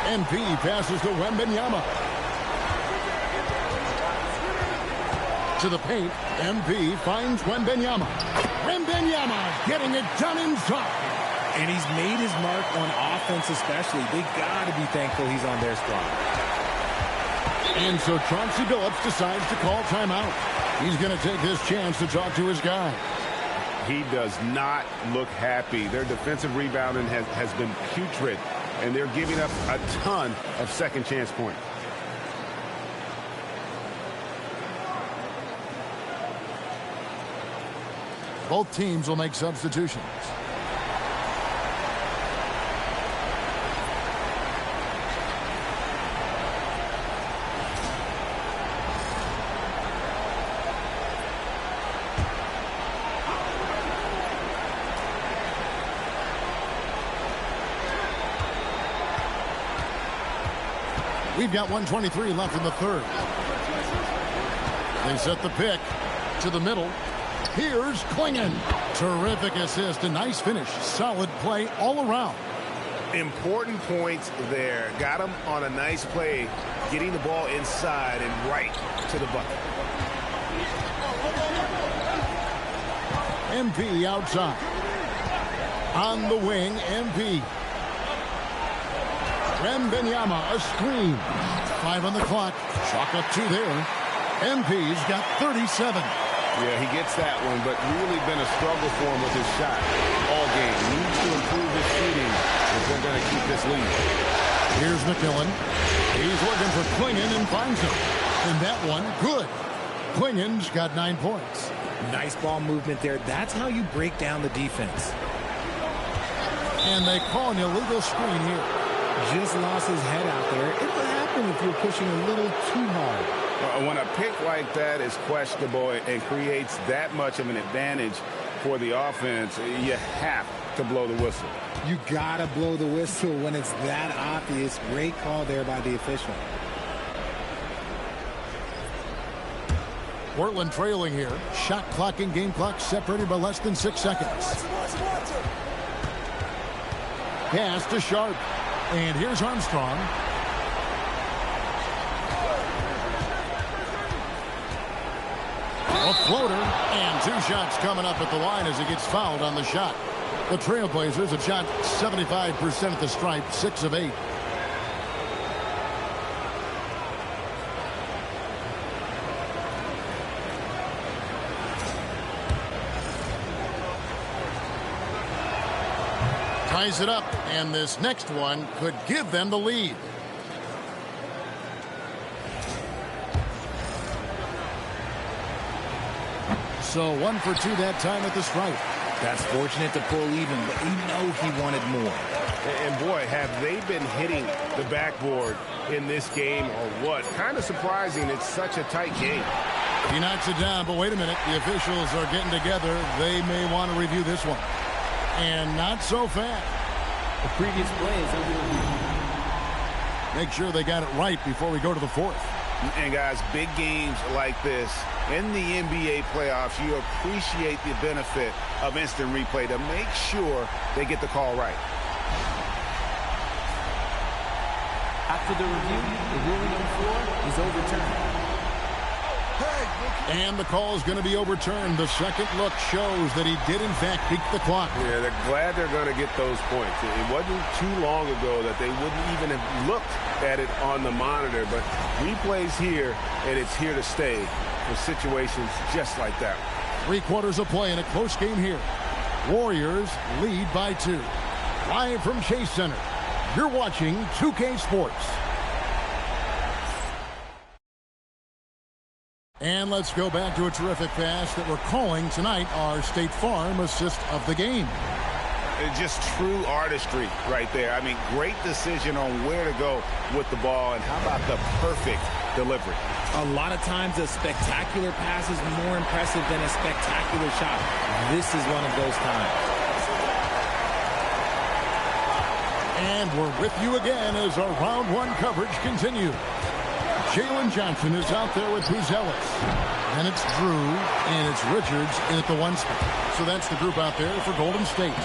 MP passes to Wembanyama. To the paint. MP finds Wembanyama. Wembanyama getting it done inside. And he's made his mark on offense especially. They got to be thankful he's on their squad. And so Chauncey Billups decides to call timeout. He's going to take this chance to talk to his guy. He does not look happy. Their defensive rebounding has been putrid, and they're giving up a ton of second chance points. Both teams will make substitutions. We've got 1:23 left in the third. They set the pick to the middle. Here's Klingon. Terrific assist. A nice finish. Solid play all around. Important points there. Got him on a nice play, getting the ball inside and right to the bucket. MP outside. On the wing, MP. Wembanyama, a screen. 5 on the clock. Chalk up 2 there. MP's got 37. Yeah, he gets that one, but really been a struggle for him with his shot all game. He needs to improve his shooting if they're going to keep this lead. Here's McMillan. He's looking for Klingon and finds him. And that one, good. Klingon's got 9 points. Nice ball movement there. That's how you break down the defense. And they call an illegal screen here. Just lost his head out there. It would happen if you're pushing a little too hard. When a pick like that is questionable and creates that much of an advantage for the offense, you have to blow the whistle. You got to blow the whistle when it's that obvious. Great call there by the official. Portland trailing here. Shot clock and game clock separated by less than 6 seconds. Pass to Sharp. And here's Armstrong. A floater, and 2 shots coming up at the line as he gets fouled on the shot. The Trailblazers have shot 75% at the stripe, 6 of 8. Ties it up, and this next one could give them the lead. So 1 for 2 that time at the stripe. That's fortunate to pull even, but you know he wanted more. And boy, have they been hitting the backboard in this game or what? Kind of surprising. It's such a tight game. He knocks it down, but wait a minute. The officials are getting together. They may want to review this one. And not so fast. The previous play is over. Make sure they got it right before we go to the fourth. And guys, big games like this in the NBA playoffs, you appreciate the benefit of instant replay to make sure they get the call right. After the review, the ruling on the floor is overturned. And the call is going to be overturned. The second look shows that he did, in fact, beat the clock. Yeah, they're glad they're going to get those points. It wasn't too long ago that they wouldn't even have looked at it on the monitor, but replays here, and it's here to stay for situations just like that. 3 quarters of play in a close game here. Warriors lead by 2. Live from Chase Center, you're watching 2K Sports. And let's go back to a terrific pass that we're calling tonight our State Farm assist of the game. It's just true artistry right there. I mean, great decision on where to go with the ball, and how about the perfect delivery. A lot of times a spectacular pass is more impressive than a spectacular shot. This is one of those times. And we're with you again as our round one coverage continues. Jalen Johnson is out there with Buzelis. And it's Drew, and it's Richards in at the one spot. So that's the group out there for Golden State.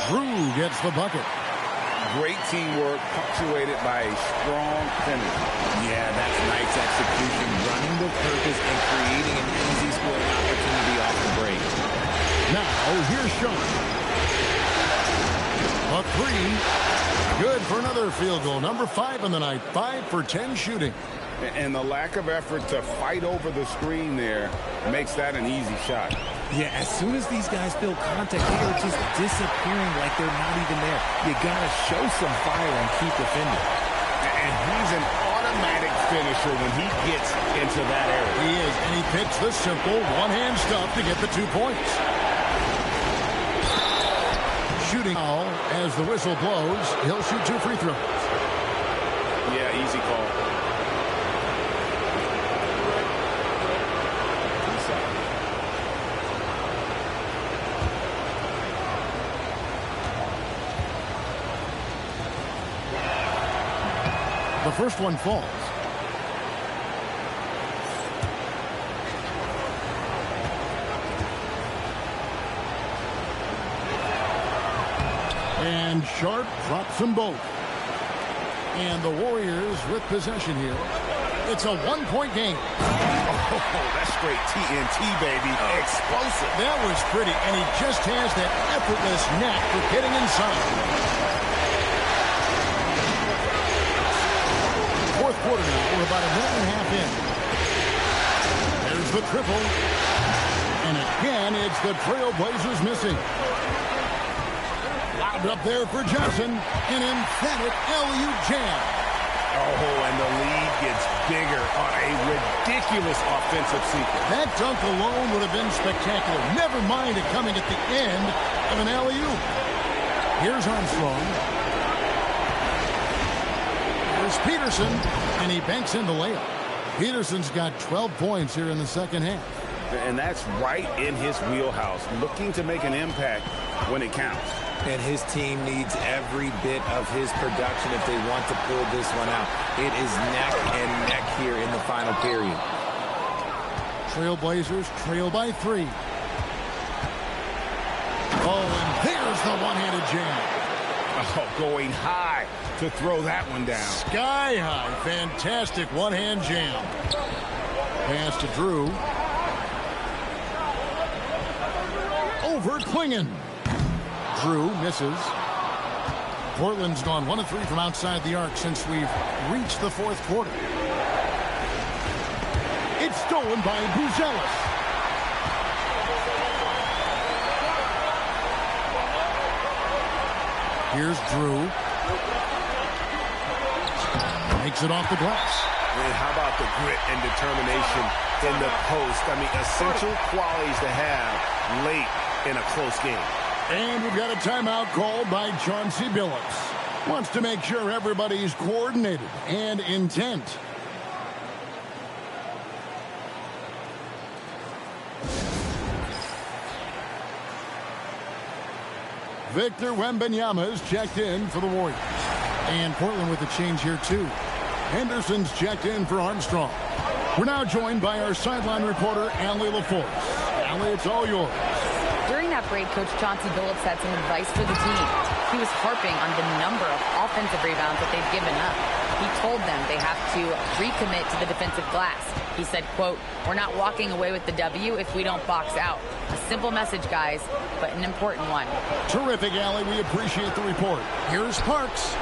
Drew gets the bucket. Great teamwork, punctuated by a strong finish. Yeah, that's nice execution, running the purpose and creating an easy scoring opportunity off the break. Now, here's Sean. A three. Good for another field goal. Number 5 on the night. 5 for 10 shooting. And the lack of effort to fight over the screen there makes that an easy shot. Yeah, as soon as these guys feel contact, they are just disappearing like they're not even there. You got to show some fire and keep defending. And he's an automatic finisher when he gets into that area. He is, and he picks the simple one-hand stuff to get the 2 points. Shooting foul as the whistle blows. He'll shoot 2 free throws. Yeah, easy call. The first one falls. And Sharp drops them both. And the Warriors with possession here. It's a one-point game. Oh, that's straight TNT, baby. Explosive. That was pretty, and he just has that effortless knack for getting inside. Fourth quarter now. We're about a minute and a half in. There's the triple. And again, it's the Trailblazers missing. Loud up there for Johnson. An emphatic alley-oop jam. Oh, and the lead gets bigger on a ridiculous offensive sequence. That dunk alone would have been spectacular. Never mind it coming at the end of an alley-oop. Here's Armstrong. There's Peterson, and he banks in the layup. Peterson's got 12 points here in the second half. And that's right in his wheelhouse, looking to make an impact when it counts. And his team needs every bit of his production if they want to pull this one out. It is neck and neck here in the final period. Trailblazers trail by 3. Oh, and there's the one-handed jam. Oh, going high to throw that one down. Sky high. Fantastic one-hand jam. Pass to Drew. Over Klingon. Drew misses. Portland's gone 1 of 3 from outside the arc since we've reached the fourth quarter. It's stolen by Buzelis. Here's Drew. Makes it off the glass. And how about the grit and determination in the post? I mean, essential qualities to have late in a close game. And we've got a timeout called by Chauncey Billups. Wants to make sure everybody's coordinated and intent. Victor Wembanyama's checked in for the Warriors. And Portland with a change here, too. Henderson's checked in for Armstrong. We're now joined by our sideline reporter, Allie LaForce. Allie, it's all yours. During that break, Coach Chauncey Billups had some advice for the team. He was harping on the number of offensive rebounds that they've given up. He told them they have to recommit to the defensive glass. He said, quote, "We're not walking away with the W if we don't box out." A simple message, guys, but an important one. Terrific, Allie. We appreciate the report. Here's Parks.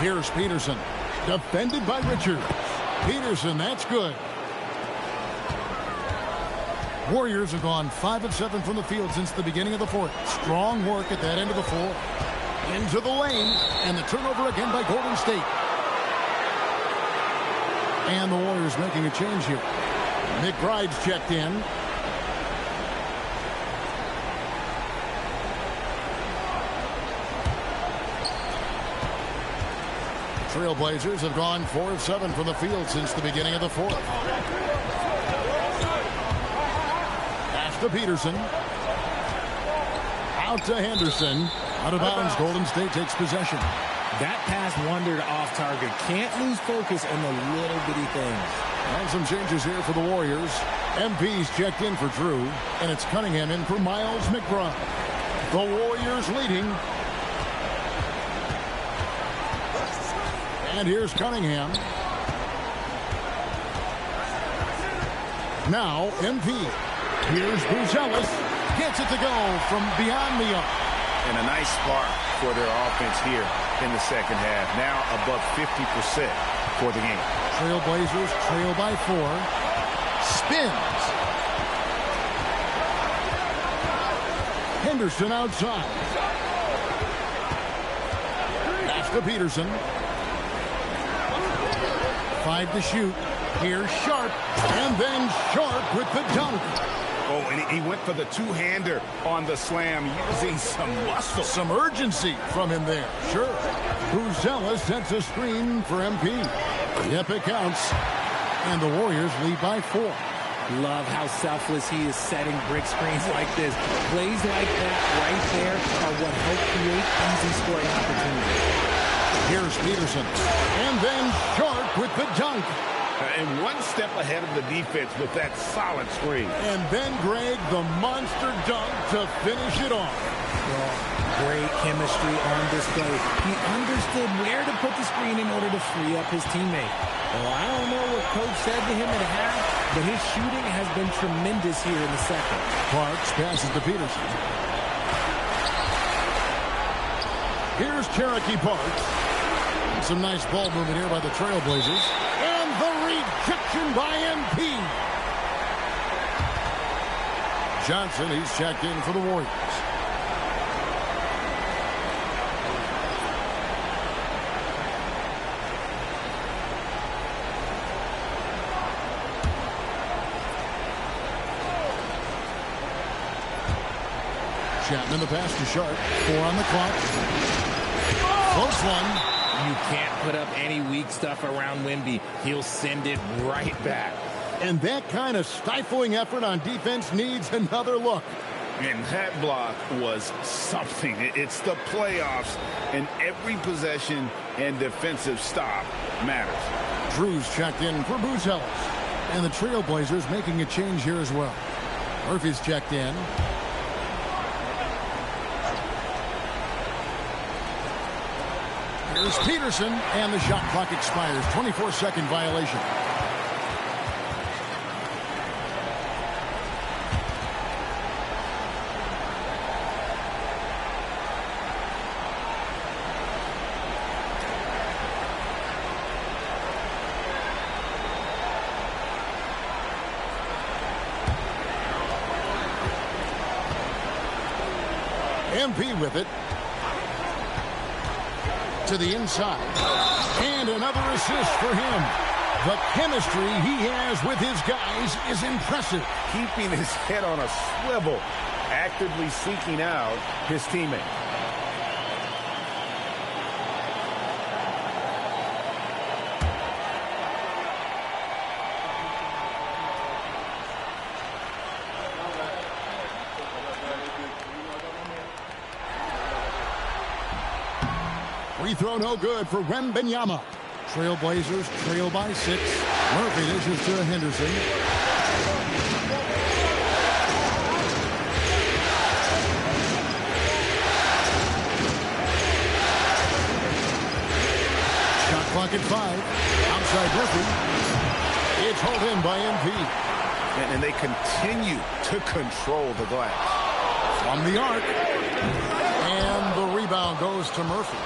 Here's Peterson. Defended by Richards. Peterson, that's good. Warriors have gone 5 of 7 from the field since the beginning of the fourth. Strong work at that end of the floor. Into the lane, and the turnover again by Golden State. And the Warriors making a change here. McBride's checked in. The Trailblazers have gone 4 of 7 from the field since the beginning of the fourth. Pass to Peterson. Out to Henderson. Out of bounds. Golden State takes possession. That pass wandered off target. Can't lose focus on the little bitty things. And some changes here for the Warriors. MP's checked in for Drew, and it's Cunningham in for Miles McBride. The Warriors leading. And here's Cunningham. Now MP. Here's Buzelis. Gets it to go from beyond the arc. And a nice spark for their offense here in the second half. Now above 50% for the game. Trailblazers trail by 4. Spins. Henderson outside. Pass to Peterson. 5 to shoot. Here's Sharp. And then Sharp with the dunk. Oh, and he went for the two-hander on the slam, using some muscle. Some urgency from him there. Sure. Buzelis sets a screen for MP. Yep, it counts. And the Warriors lead by 4. Love how selfless he is setting brick screens like this. Plays like that right there are what help create easy scoring opportunities. Here's Peterson. And then Sharp with the dunk. And one step ahead of the defense with that solid screen. And then Greg, the monster dunk to finish it off. Well, great chemistry on display. He understood where to put the screen in order to free up his teammate. Well, I don't know what coach said to him at half, but his shooting has been tremendous here in the second. Parks passes to Peterson. Here's Cherokee Parks. Some nice ball movement here by the Trailblazers. And the rejection by MP. Johnson, he's checked in for the Warriors. Chapman the pass to Sharp. 4 on the clock. Close one. You can't put up any weak stuff around Wemby. He'll send it right back. And that kind of stifling effort on defense needs another look. And that block was something. It's the playoffs, and every possession and defensive stop matters. Drew's checked in for Buzelis. And the Trailblazers making a change here as well. Murphy's checked in. Here's Peterson, and the shot clock expires. 24-second violation. MP with it. To the inside. And another assist for him. The chemistry he has with his guys is impressive. Keeping his head on a swivel, actively seeking out his teammate. Free throw no good for Wembanyama. Trailblazers trail by 6. Murphy dishes to Henderson. Shot clock at 5. Outside Murphy. It's hauled in by MP. And they continue to control the glass. From the arc. And the rebound goes to Murphy.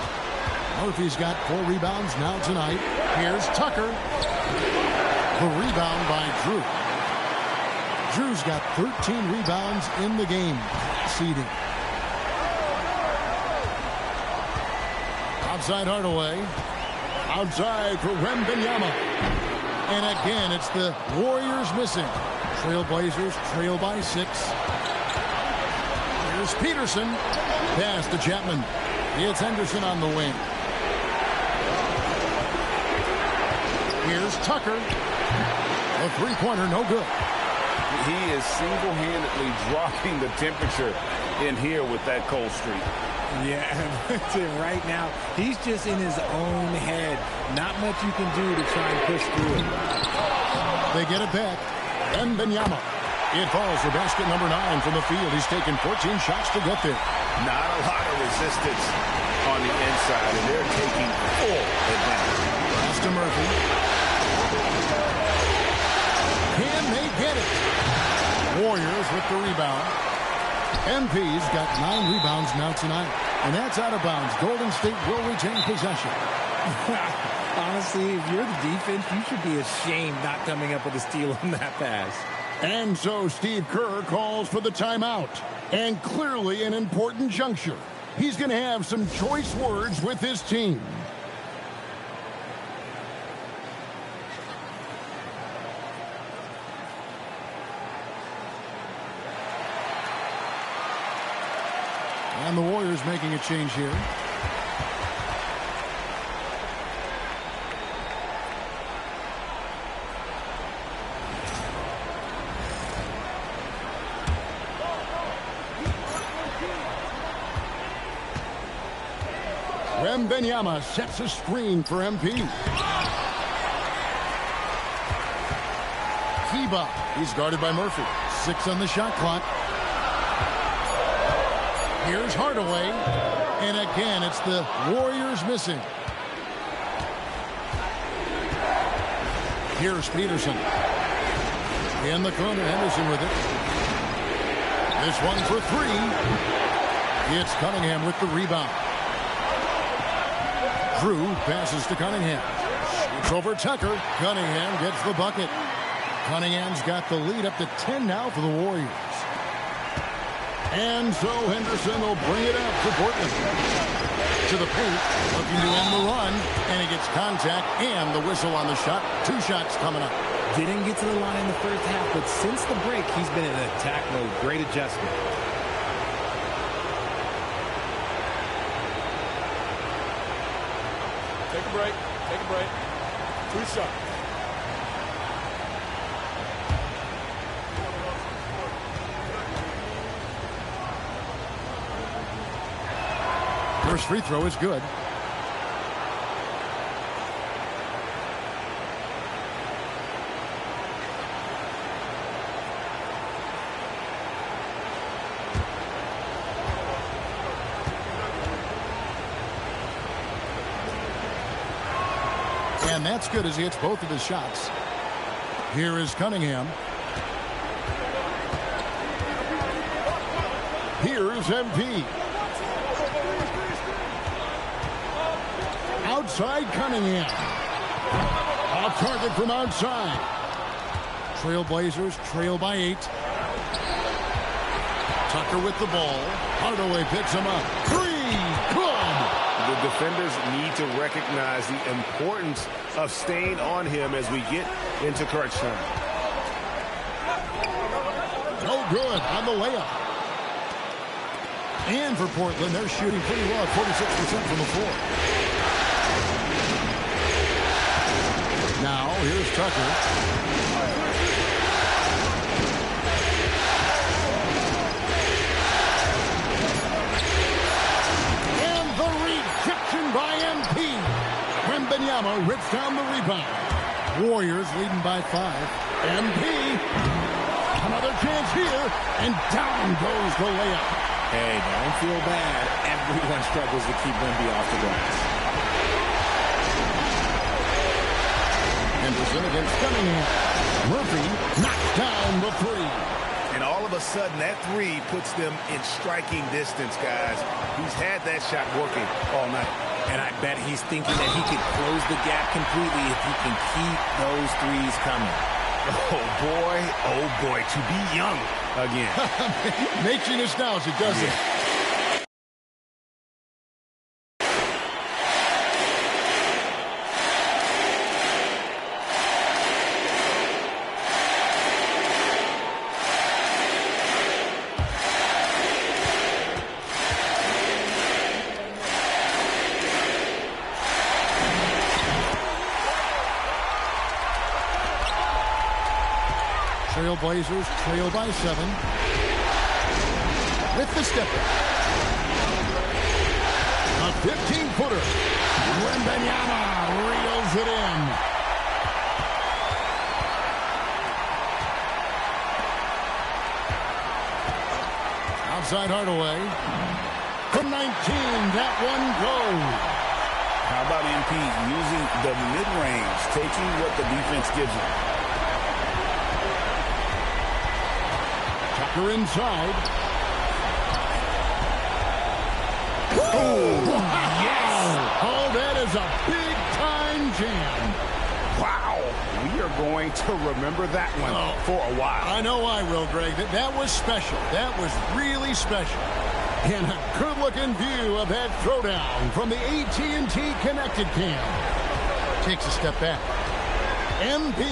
Murphy's got 4 rebounds now tonight. Here's Tucker. The rebound by Drew. Drew's got 13 rebounds in the game. Seeding. Outside Hardaway. Outside for Wembanyama. And again, it's the Warriors missing. Trailblazers trail by 6. Here's Peterson. Pass to Chapman. It's Henderson on the wing. Here's Tucker. A three-pointer, no good. He is single-handedly dropping the temperature in here with that cold streak. Yeah, right now, he's just in his own head. Not much you can do to try and push through it. They get it back. And Benyama. It falls for basket number 9 from the field. He's taken 14 shots to get there. Not a lot of resistance on the inside, and they're taking full advantage. Pass to Murphy. Can they get it? Warriors with the rebound. MP's got 9 rebounds now tonight. And that's out of bounds. Golden State will retain possession. Honestly, if you're the defense, you should be ashamed not coming up with a steal on that pass. And so Steve Kerr calls for the timeout. And clearly an important juncture. He's going to have some choice words with his team. And the Warriors making a change here. Benyama sets a screen for MP. Kiba, he's guarded by Murphy. 6 on the shot clock. Here's Hardaway. And again, it's the Warriors missing. Here's Peterson. In the corner, Henderson with it. This one for 3. It's Cunningham with the rebound. Drew passes to Cunningham. Shoots over Tucker. Cunningham gets the bucket. Cunningham's got the lead up to 10 now for the Warriors. And so Henderson will bring it up for Portland. To the paint, looking to end the run. And he gets contact and the whistle on the shot. 2 shots coming up. Didn't get to the line in the first half, but since the break, he's been in attack mode. Great adjustment. Take a break. Take a break. 2 shots. First free throw is good. And that's good as he hits both of his shots. Here is Cunningham. Here is MP. Outside Cunningham. Off target from outside. Trailblazers trail by 8. Tucker with the ball. Hardaway picks him up. 3. Good. The defenders need to recognize the importance of staying on him as we get into crunch time. No good on the layup. And for Portland, they're shooting pretty well at 46% from the floor. Now, here's Tucker. And the rejection by MP. Wembanyama rips down the rebound. Warriors leading by 5. MP. Another chance here. And down goes the layup. Hey, don't feel bad. Everyone struggles to keep Wemby off the glass. Henderson against Cunningham. Murphy knocks down the 3. And all of a sudden, that 3 puts them in striking distance, guys. He's had that shot working all night. And I bet he's thinking that he could close the gap completely if he can keep those 3s coming. Oh boy, to be young again. Makes you nostalgic, doesn't it? Blazers trail by 7. With the step back. A 15-footer. Wembanyama reels it in. Outside Hardaway. From 19, that one goes. How about MP using the mid-range, taking what the defense gives him? Tucker inside. Oh, yes! Oh, that is a big-time jam. Wow. We are going to remember that one for a while. I know I will, Greg. That was special. That was really special. And a good-looking view of that throwdown from the AT&T Connected Cam. Takes a step back. MP.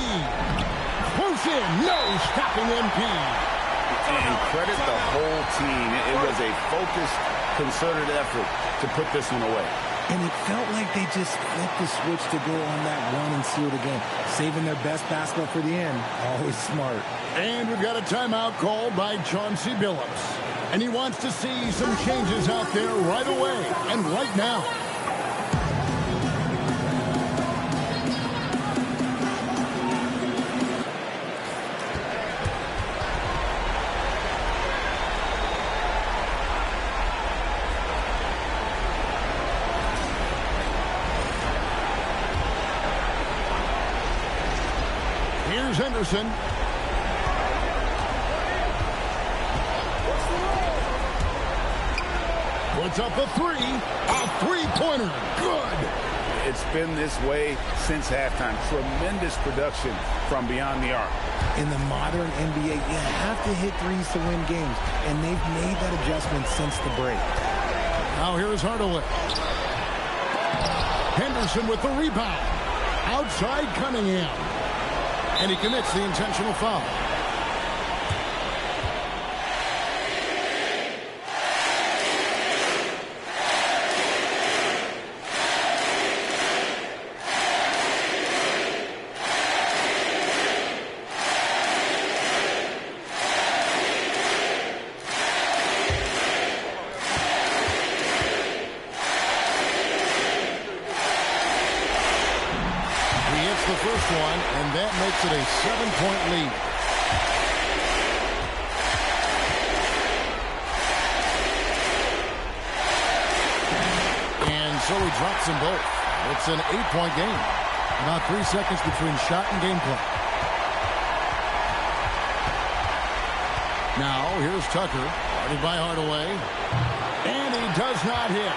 Close in. No stopping MP. And credit the whole team. It was a focused, concerted effort to put this one away. And it felt like they just flipped the switch to go on that run and seal the game. Saving their best basketball for the end. Always smart. And we've got a timeout called by Chauncey Billups. And he wants to see some changes out there right away and right now. Here's Henderson. Puts up a three-pointer. Good. It's been this way since halftime. Tremendous production from beyond the arc. In the modern NBA, you have to hit threes to win games, and they've made that adjustment since the break. Now here's Hardaway. Henderson with the rebound. Outside Cunningham. And he commits the intentional foul. The first one, and that makes it a 7-point lead. And so he drops them both. It's an 8-point game. About 3 seconds between shot and gameplay. Now, here's Tucker, guarded by Hardaway. And he does not hit.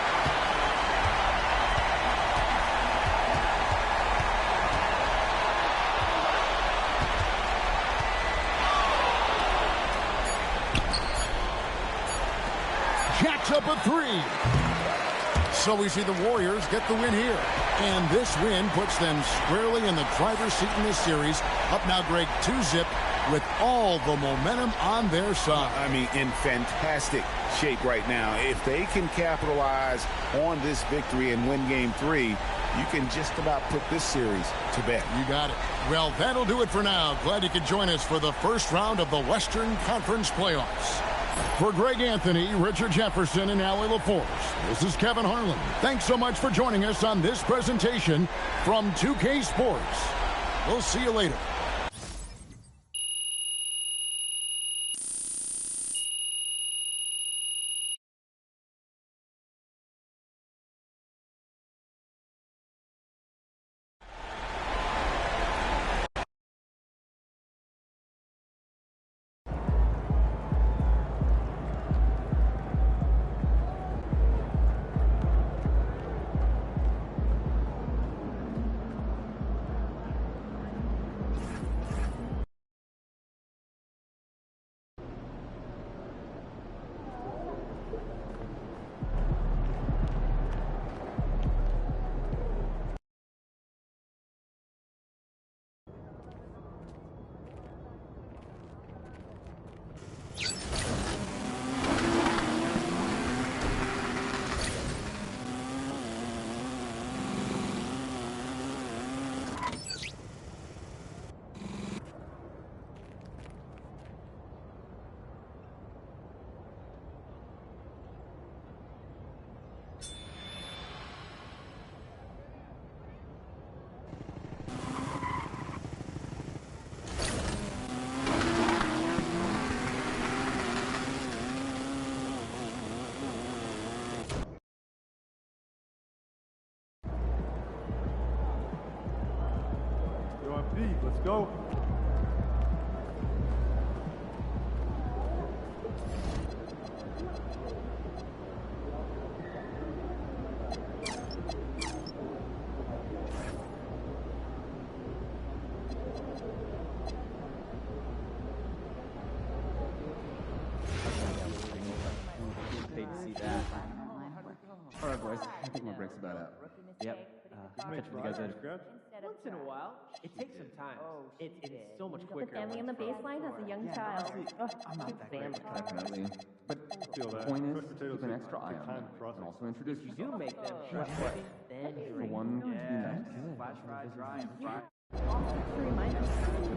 Jacks up a three. So we see the Warriors get the win here. And this win puts them squarely in the driver's seat in this series. Up now, Greg, 2-zip with all the momentum on their side. I mean, in fantastic shape right now. If they can capitalize on this victory and win Game 3, you can just about put this series to bed. You got it. Well, that'll do it for now. Glad you could join us for the first round of the Western Conference playoffs. For Greg Anthony, Richard Jefferson, and Allie LaForce, this is Kevin Harlan. Thanks so much for joining us on this presentation from 2K Sports. We'll see you later. Go. All right, boys. I think my break's about up. Yep. Catch up with you guys later. Once in a while, it takes some time. It's so much quicker. The family on the baseline has a young child. I'm not that great, definitely. But the point is, keep an extra eye on them, and also introduce You yourself. do make them sweat. Then For one, to be nice. flash fry, dry, and fry. Also to remind them to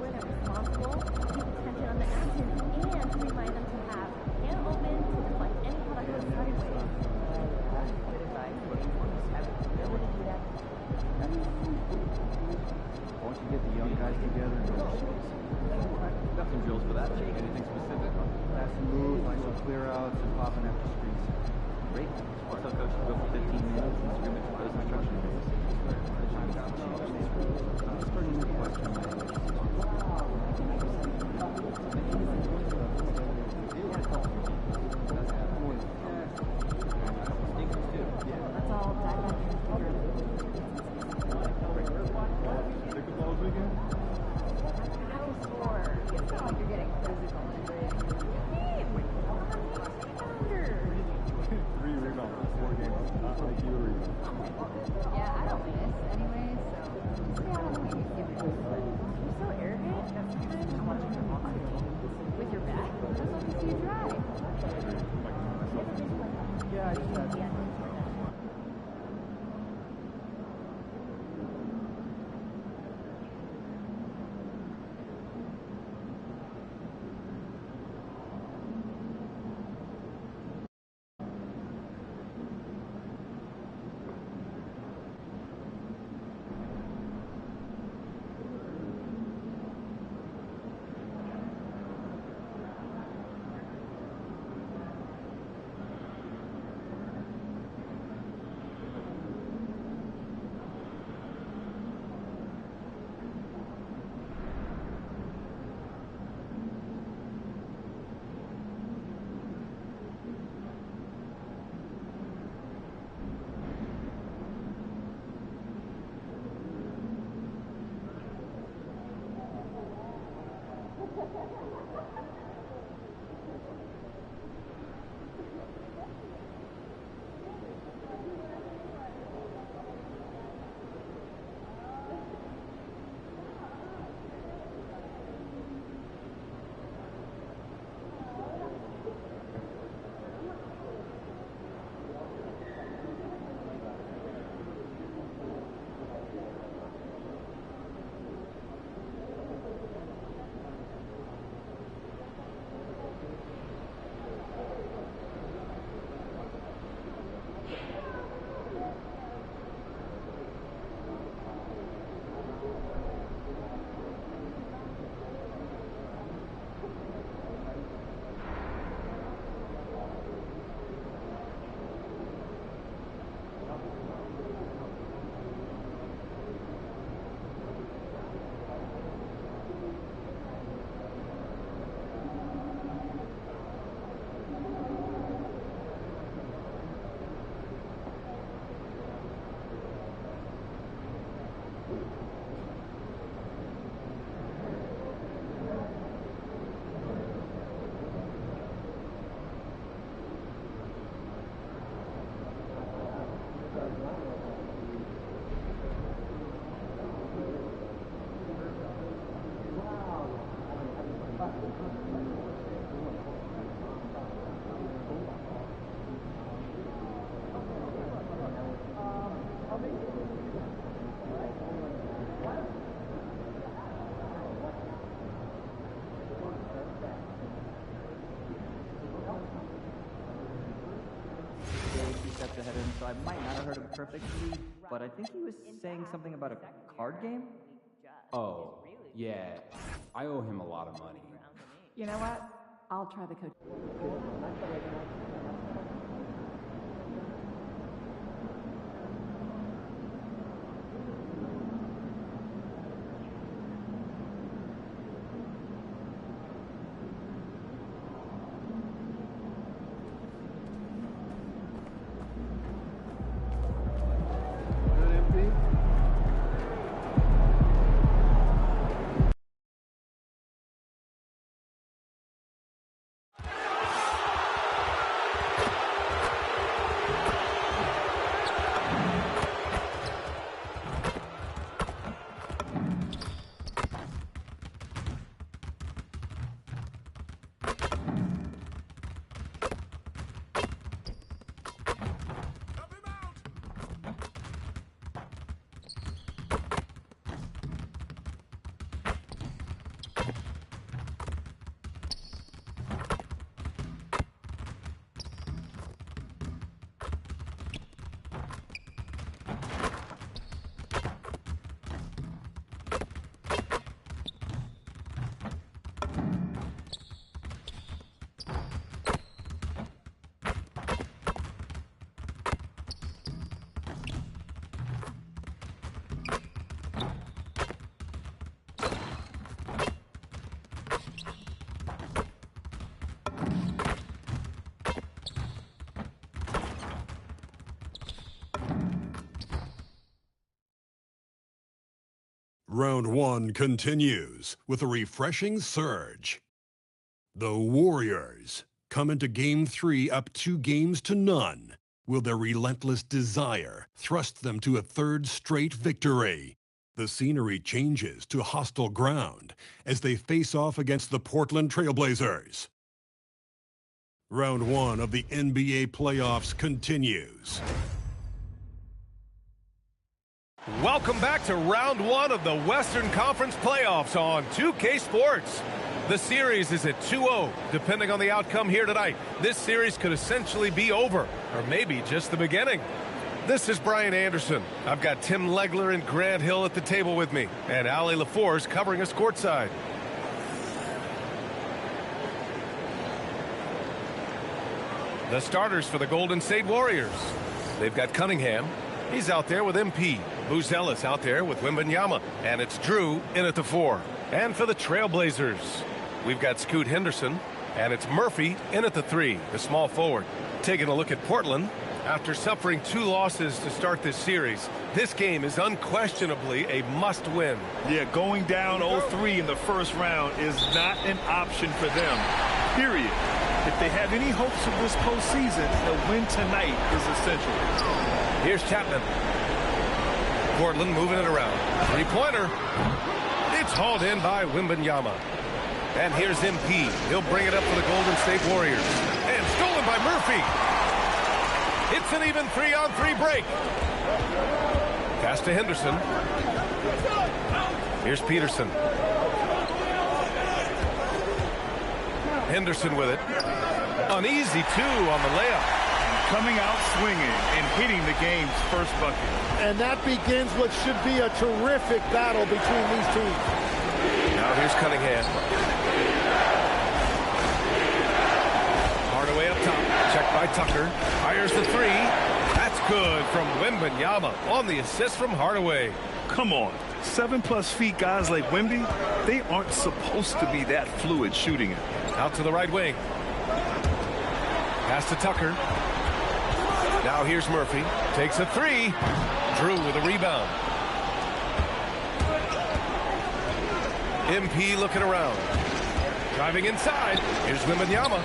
when they're responsible, keep attention on the action, and to remind them to have hand open to deflect any product goes sideways. Once you get the young guys together and got some drills for that. Anything specific? Fast and move, nice and clear outs, and popping after screens. Great. Also, coach, go for 15 minutes and scrimmage with those instruction days. Starting with question. That's all that Pickleball weekend? score. You sound like you're getting physical. Three rebounds, 4 games. Not like you or you. Yeah, I don't miss anyway, so just stay out of the way. You're so arrogant that sometimes I'm watching your mom with your back. I'm just looking to see you try. Yeah, I just had steps ahead of him, so I might not have heard him perfectly, but I think he was saying something about a card game? Oh, yeah. I owe him a lot of money. You know what? I'll try the coach. Round 1 continues with a refreshing surge. The Warriors come into Game 3 up 2-0. Will their relentless desire thrust them to a third straight victory? The scenery changes to hostile ground as they face off against the Portland Trailblazers. Round 1 of the NBA playoffs continues. Welcome back to Round 1 of the Western Conference playoffs on 2K Sports. The series is at 2-0. Depending on the outcome here tonight, this series could essentially be over, or maybe just the beginning. This is Brian Anderson. I've got Tim Legler and Grant Hill at the table with me, and Ali LaForce covering us courtside. The starters for the Golden State Warriors. They've got Cunningham. He's out there with MP. Buzelis out there with Wembanyama. And it's Drew in at the 4. And for the Trailblazers, we've got Scoot Henderson. And it's Murphy in at the 3, the small forward. Taking a look at Portland. After suffering 2 losses to start this series, this game is unquestionably a must-win. Yeah, going down 0-3 in the first round is not an option for them, period. If they have any hopes of this postseason, a win tonight is essential. Here's Chapman. Portland moving it around. 3-pointer. It's hauled in by Wembanyama. And here's MP. He'll bring it up for the Golden State Warriors. And stolen by Murphy. It's an even 3-on-3 break. Pass to Henderson. Here's Peterson. Henderson with it. An easy 2 on the layup. Coming out swinging and hitting the game's first bucket. And that begins what should be a terrific battle between these teams. Now here's Cunningham. Hardaway up top. Checked by Tucker. Fires the 3. That's good from Wembanyama on the assist from Hardaway. Come on. 7+ feet guys like Wemby, they aren't supposed to be that fluid shooting it. Out to the right wing. Pass to Tucker. Now here's Murphy. Takes a 3. Drew with a rebound. MP looking around. Driving inside. Here's Wembanyama.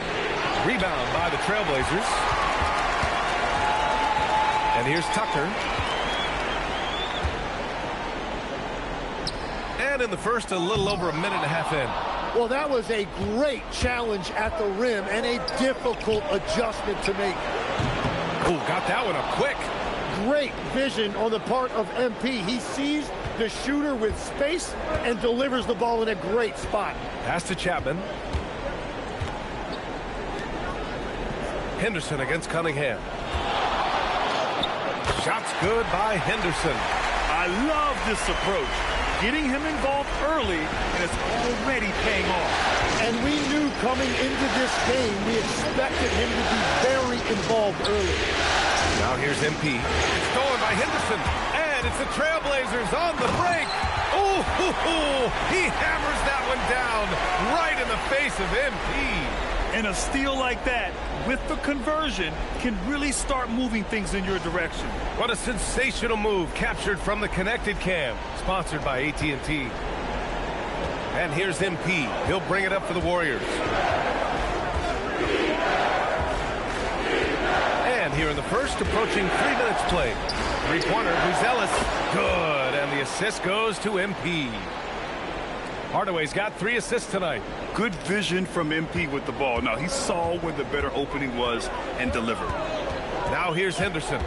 Rebound by the Trailblazers. And here's Tucker. And in the first, a little over a minute and a half in. Well, that was a great challenge at the rim and a difficult adjustment to make. Oh, got that one up quick. Great vision on the part of MP. He sees the shooter with space and delivers the ball in a great spot. Pass to Chapman. Henderson against Cunningham. Shots good by Henderson. I love this approach. Getting him involved early, and it's already paying off. And we knew coming into this game, we expected him to be very involved early. Now here's MP. It's stolen by Henderson. And it's the Trailblazers on the break. Oh, he hammers that one down right in the face of MP. And a steal like that, with the conversion, can really start moving things in your direction. What a sensational move captured from the Connected Cam, sponsored by AT&T. And here's MP. He'll bring it up for the Warriors. And here in the first, approaching 3 minutes played. 3-pointer, Buzelis. Good, and the assist goes to MP. Hardaway's got 3 assists tonight. Good vision from MP with the ball. Now, he saw where the better opening was and delivered. Now here's Henderson.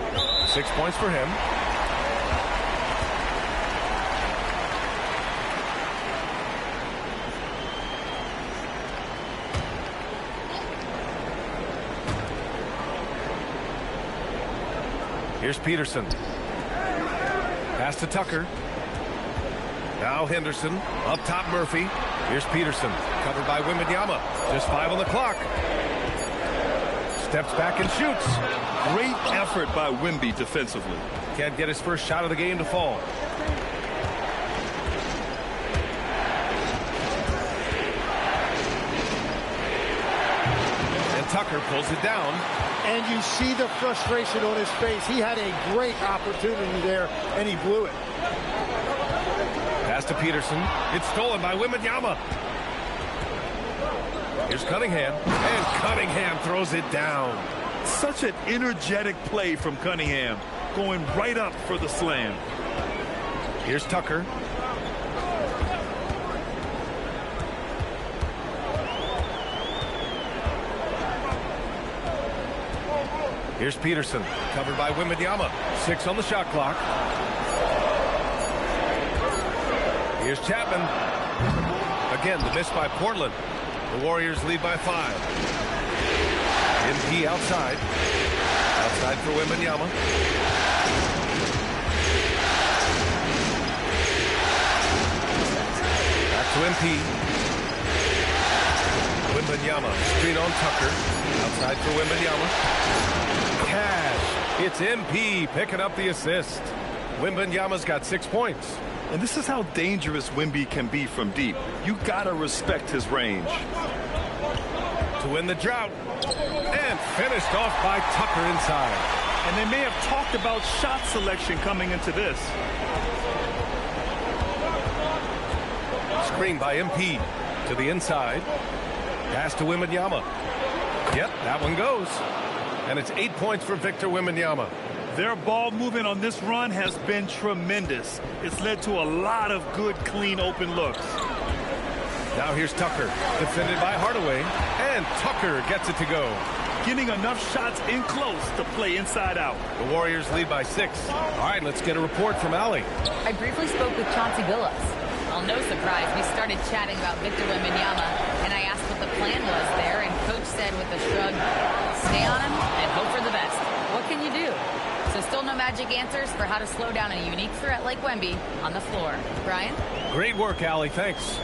6 points for him. Here's Peterson. Pass to Tucker. Now Henderson. Up top Murphy. Here's Peterson. Covered by Wembanyama. Just 5 on the clock. Steps back and shoots. Great effort by Wemby defensively. Can't get his first shot of the game to fall. And Tucker pulls it down. And you see the frustration on his face. He had a great opportunity there, and he blew it. Pass to Peterson. It's stolen by Wembanyama. Here's Cunningham. And Cunningham throws it down. Such an energetic play from Cunningham, going right up for the slam. Here's Tucker. Here's Peterson, covered by Wembanyama. 6 on the shot clock. Here's Chapman. Again, the miss by Portland. The Warriors lead by 5. MP outside. Outside for Wembanyama. Back to MP. Wembanyama. Screen on Tucker. Outside for Wembanyama. Cash. It's MP picking up the assist. Wembanyama's got 6 points. And this is how dangerous Wemby can be from deep. You gotta respect his range. To win the drought. And finished off by Tucker inside. And they may have talked about shot selection coming into this. Screen by MP. To the inside. Pass to Wembanyama. Yep, that one goes. And it's 8 points for Victor Wembanyama. Their ball movement on this run has been tremendous. It's led to a lot of good, clean, open looks. Now here's Tucker, defended by Hardaway, and Tucker gets it to go. Getting enough shots in close to play inside out. The Warriors lead by 6. All right, let's get a report from Allie. I briefly spoke with Chauncey Billups. Well, no surprise, we started chatting about Victor Wembanyama, and I asked what the plan was there, and Coach said with a shrug, stay on him and hope for the best. What can you do? So still no magic answers for how to slow down a unique threat like Wemby on the floor. Brian? Great work, Allie. Thanks.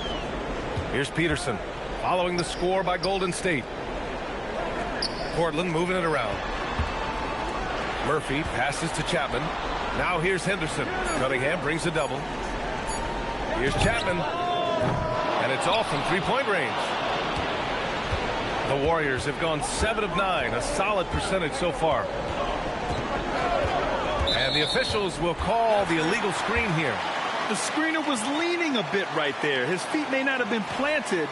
Here's Peterson, following the score by Golden State. Portland moving it around. Murphy passes to Chapman. Now here's Henderson. Cunningham brings a double. Here's Chapman. And it's all from three-point range. The Warriors have gone 7 of 9, a solid percentage so far. And the officials will call the illegal screen here. The screener was leaning a bit right there. His feet may not have been planted.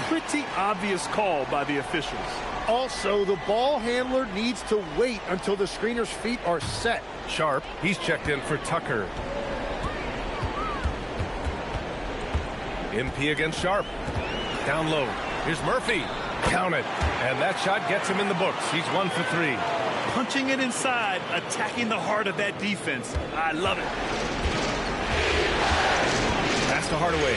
Pretty obvious call by the officials. Also, the ball handler needs to wait until the screener's feet are set. Sharp, he's checked in for Tucker. MP against Sharp. Down low. Here's Murphy. Count it. And that shot gets him in the books. He's 1 for 3. Punching it inside, attacking the heart of that defense. I love it. Pass to Hardaway.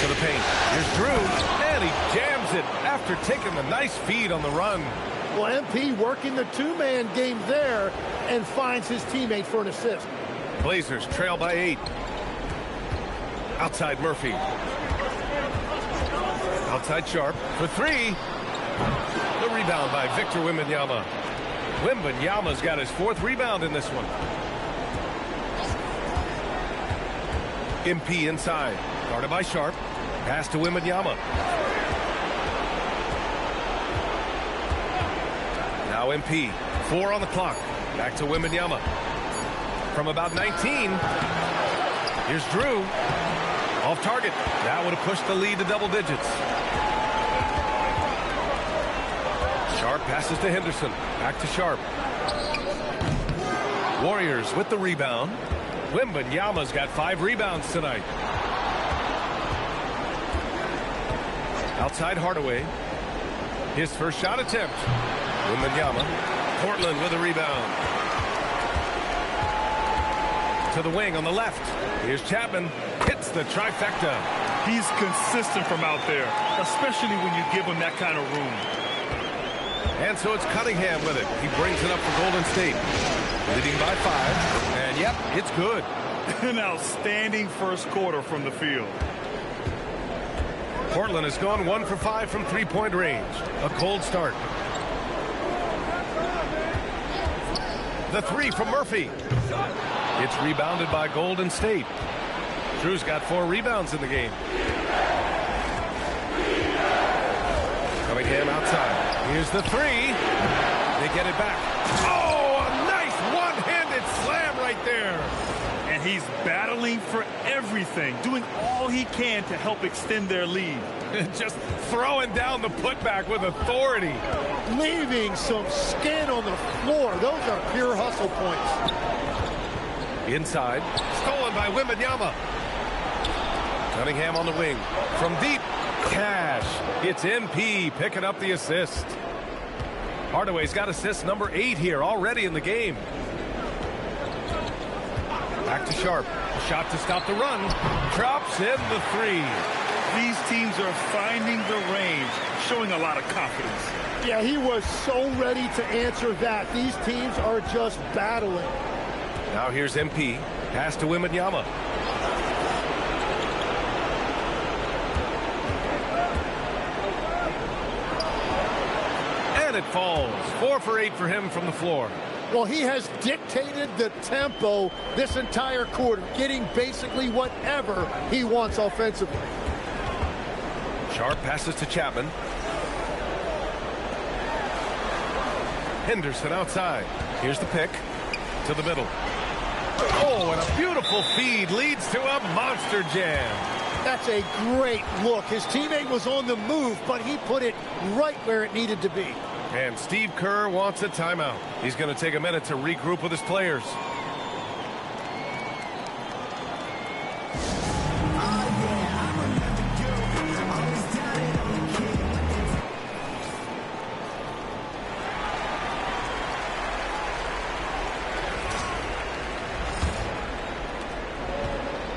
To the paint. Here's Drew. And he jams it after taking the nice feed on the run. Well, MP working the two-man game there and finds his teammate for an assist. Blazers trail by 8. Outside Murphy. Outside Sharp for 3. The rebound by Victor Wembanyama. Wembanyama's got his 4th rebound in this one. MP inside. Guarded by Sharp. Pass to Wembanyama. Now MP. 4 on the clock. Back to Wembanyama. From about 19. Here's Drew. Off target. That would have pushed the lead to double digits. Sharp passes to Henderson. Back to Sharp. Warriors with the rebound. Wembanyama's got 5 rebounds tonight. Outside Hardaway. His first shot attempt. Wembanyama. Portland with a rebound. To the wing on the left. Here's Chapman. Hits the trifecta. He's consistent from out there, especially when you give him that kind of room. And so it's Cunningham with it. He brings it up for Golden State. Leading by 5. And yep, it's good. An outstanding first quarter from the field. Portland has gone 1 for 5 from three-point range. A cold start. The 3 from Murphy. It's rebounded by Golden State. Drew's got 4 rebounds in the game. Cunningham outside. Here's the 3. They get it back. Oh, a nice And he's battling for everything, doing all he can to help extend their lead. Just throwing down the putback with authority. Leaving some skin on the floor. Those are pure hustle points. Inside, stolen by Wembanyama. Cunningham on the wing. From deep, Cash. It's MP picking up the assist. Hardaway's got assist number 8 here already in the game. Back to Sharp. Shot to stop the run. Drops in the 3. These teams are finding the range, showing a lot of confidence. Yeah, he was so ready to answer that. These teams are just battling. Now here's MP. Pass to Wembanyama. And it falls. 4 for 8 for him from the floor. Well, he has dictated the tempo this entire quarter, getting basically whatever he wants offensively. Sharp passes to Chapman. Henderson outside. Here's the pick. To the middle. Oh, and a beautiful feed leads to a monster jam. That's a great look. His teammate was on the move, but he put it right where it needed to be. And Steve Kerr wants a timeout. He's going to take a minute to regroup with his players.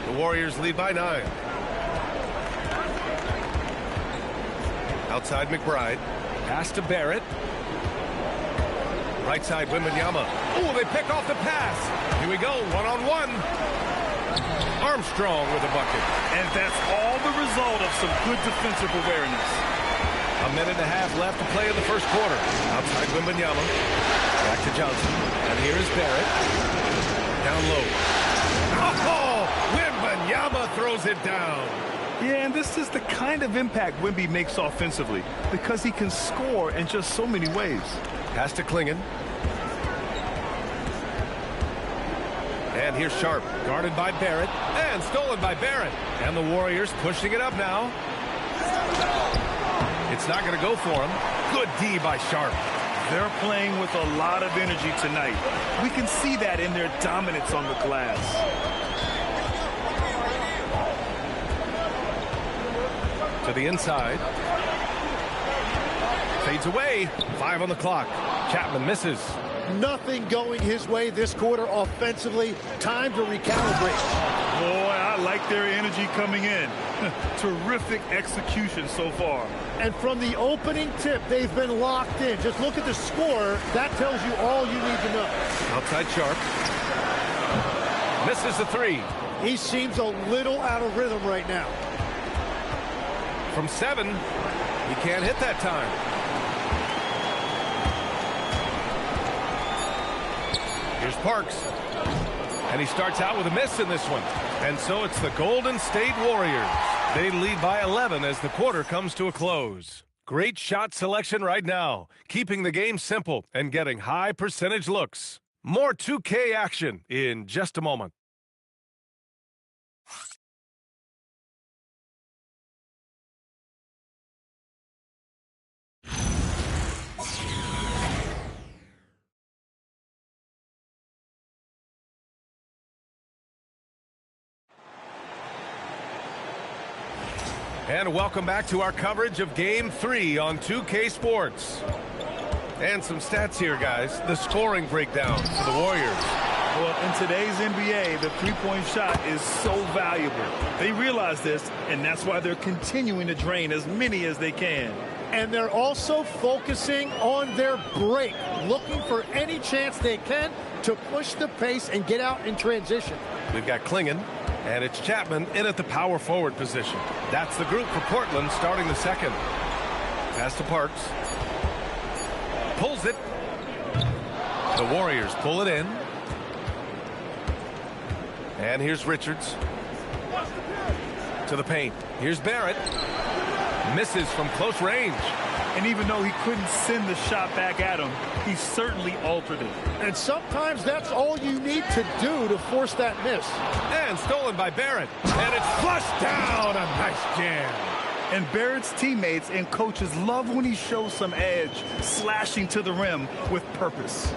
The Warriors lead by 9. Outside McBride. Pass to Barrett. Right side, Wembanyama. Oh, they pick off the pass. Here we go, one-on-one. Armstrong with a bucket. And that's all the result of some good defensive awareness. A minute and a half left to play in the first quarter. Outside Wembanyama. Back to Johnson. And here is Barrett. Down low. Oh, Wembanyama throws it down. Yeah, and this is the kind of impact Wemby makes offensively because he can score in just so many ways. Pass to Klingon. And here's Sharp, guarded by Barrett, and stolen by Barrett. And the Warriors pushing it up now. It's not going to go for him. Good D by Sharp. They're playing with a lot of energy tonight. We can see that in their dominance on the glass. To the inside. Fades away. 5 on the clock. Chapman misses. Nothing going his way this quarter offensively. Time to recalibrate. Boy, I like their energy coming in. Terrific execution so far. And from the opening tip, they've been locked in. Just look at the score. That tells you all you need to know. Outside Sharp. Misses the 3. He seems a little out of rhythm right now. From 7, he can't hit that time. Here's Parks. And he starts out with a miss in this one. And so it's the Golden State Warriors. They lead by 11 as the quarter comes to a close. Great shot selection right now, keeping the game simple and getting high percentage looks. More 2K action in just a moment. And welcome back to our coverage of Game 3 on 2K Sports. And some stats here, guys. The scoring breakdown for the Warriors. Well, in today's NBA, the three-point shot is so valuable. They realize this, and that's why they're continuing to drain as many as they can. And they're also focusing on their break, looking for any chance they can to push the pace and get out in transition. We've got Klingon. And it's Chapman in at the power forward position. That's the group for Portland starting the second. Pass to Parks. Pulls it. The Warriors pull it in. And here's Richards. To the paint. Here's Barrett. misses from close range. And even though he couldn't send the shot back at him, he certainly altered it. And sometimes that's all you need to do to force that miss. And stolen by Barrett. And it's flushed down. A nice jam. And Barrett's teammates and coaches love when he shows some edge, slashing to the rim with purpose.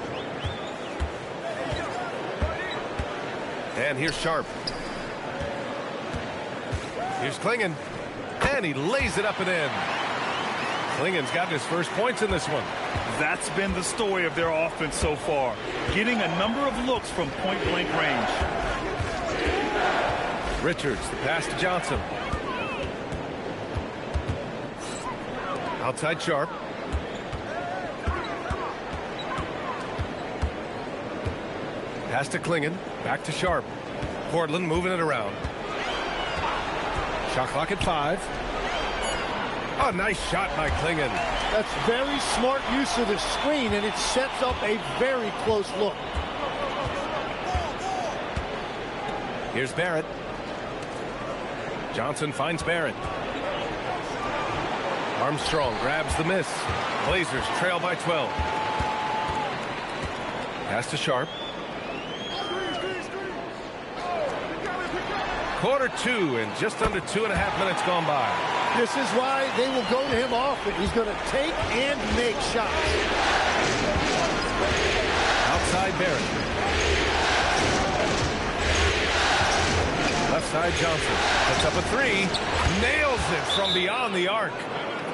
And here's Sharp. Here's Klingon. And he lays it up and in. Klingon's gotten his first points in this one. That's been the story of their offense so far, getting a number of looks from point-blank range. Richards, the pass to Johnson. Outside Sharp. Pass to Klingon. Back to Sharp. Portland moving it around. Shot clock at 5. Oh, nice shot by Klingon. That's very smart use of the screen, and it sets up a very close look. Here's Barrett. Johnson finds Barrett. Armstrong grabs the miss. Blazers trail by 12. Pass to Sharp. Quarter 2 and just under 2.5 minutes gone by. This is why they will go to him often. He's going to take and make shots. Outside Barrett. Left side Johnson. Puts up a 3. Nails it from beyond the arc.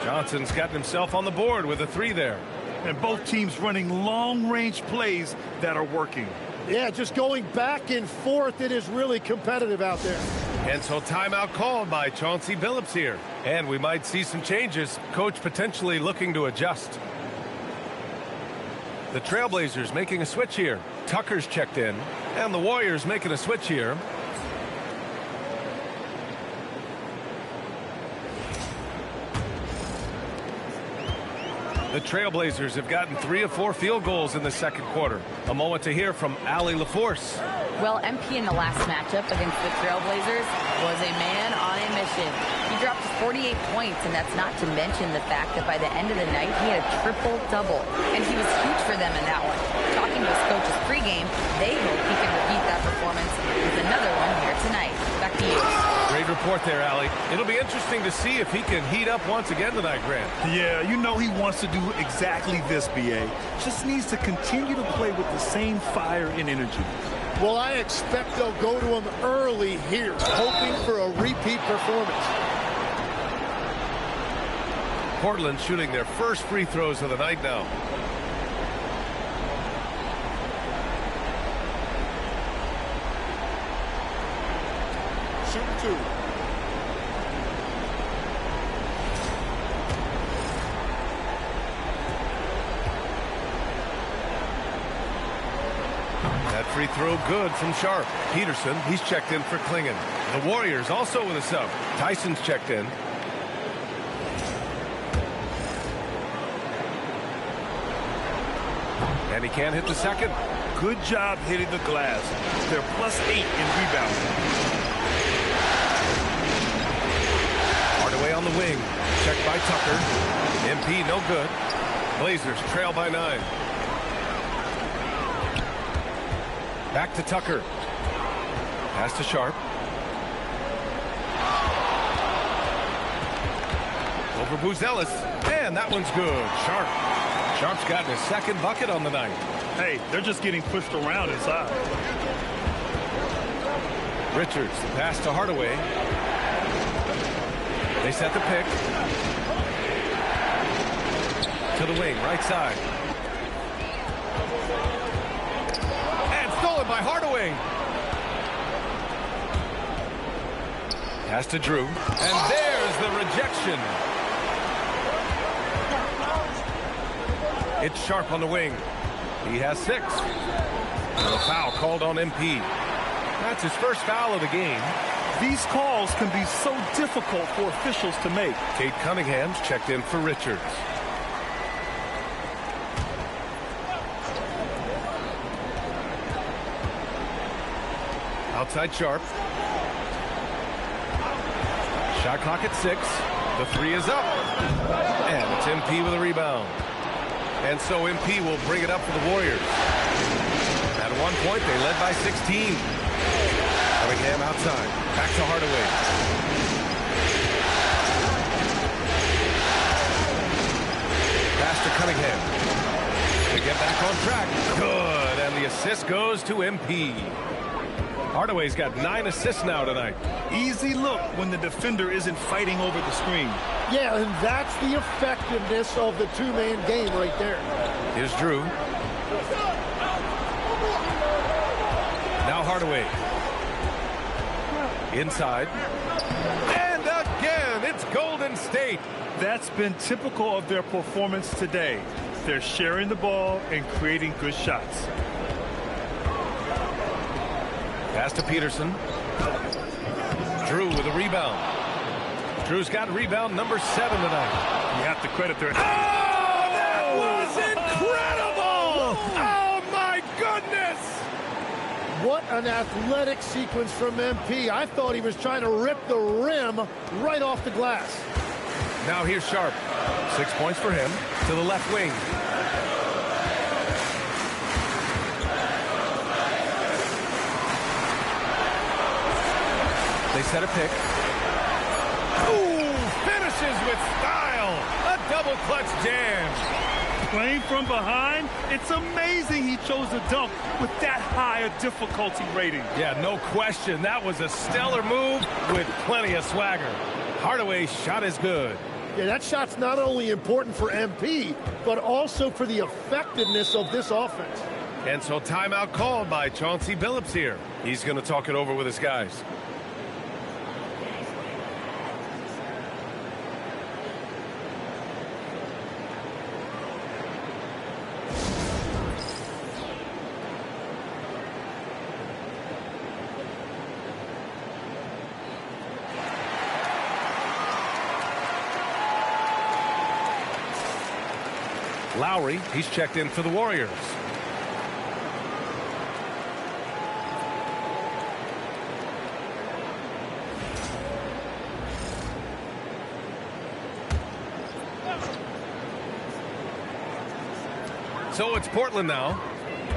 Johnson's gotten himself on the board with a 3 there. And both teams running long-range plays that are working. Yeah, just going back and forth. It is really competitive out there. And so timeout called by Chauncey Billups here. And we might see some changes. Coach potentially looking to adjust. The Trailblazers making a switch here. Tucker's checked in. And the Warriors making a switch here. The Trailblazers have gotten 3 of 4 field goals in the second quarter. A moment to hear from Allie LaForce. Well, MP in the last matchup against the Trailblazers was a man on a mission. He dropped 48 points, and that's not to mention the fact that by the end of the night, he had a triple-double. And he was huge for them in that one. Talking to his coaches pregame, they hope he can repeat that performance with another one here tonight. Back to you. Great report there, Allie. It'll be interesting to see if he can heat up once again tonight, Grant. Yeah, you know he wants to do exactly this, B.A. Just needs to continue to play with the same fire and energy. Well, I expect they'll go to him early here, hoping for a repeat performance. Portland shooting their first free throws of the night now. Shoot 2. That free throw good from Sharp. Peterson, he's checked in for Klingon. The Warriors also with a sub. Tyson's checked in. And he can't hit the second. Good job hitting the glass. They're +8 in rebounding. Hardaway on the wing. Checked by Tucker. MP no good. Blazers trail by 9. Back to Tucker. Pass to Sharp. Over Buzelis. And that one's good. Sharp. Sharp's gotten his second bucket on the night. Hey, they're just getting pushed around inside. Richards, the pass to Hardaway. They set the pick. To the wing, right side. And stolen by Hardaway. Pass to Drew. And there's the rejection. It's Sharp on the wing. He has 6. And a foul called on MP. That's his first foul of the game. These calls can be so difficult for officials to make. Kate Cunningham's checked in for Richards. Outside Sharp. Shot clock at 6. The three is up. And it's MP with a rebound. And so MP will bring it up for the Warriors. At one point, they led by 16. Cunningham outside. Back to Hardaway. Pass to Cunningham. They get back on track. Good. And the assist goes to MP. Hardaway's got 9 assists now tonight. Easy look when the defender isn't fighting over the screen. Yeah, and that's the effectiveness of the two-man game right there. Here's Drew. Now Hardaway. Inside. And again, it's Golden State. That's been typical of their performance today. They're sharing the ball and creating good shots. Pass to Peterson. Drew with a rebound. Drew's got rebound number 7 tonight. You have to credit their... Oh, that was incredible! Oh, my goodness! What an athletic sequence from MP. I thought he was trying to rip the rim right off the glass. Now here's Sharp. 6 points for him to the left wing. They set a pick. Ooh, finishes with style. A double clutch jam. Playing from behind, it's amazing he chose a dunk with that high a difficulty rating. Yeah, no question. That was a stellar move with plenty of swagger. Hardaway's shot is good. Yeah, that shot's not only important for MP, but also for the effectiveness of this offense. And so timeout called by Chauncey Billups here. He's going to talk it over with his guys. Lowry, he's checked in for the Warriors. So it's Portland now.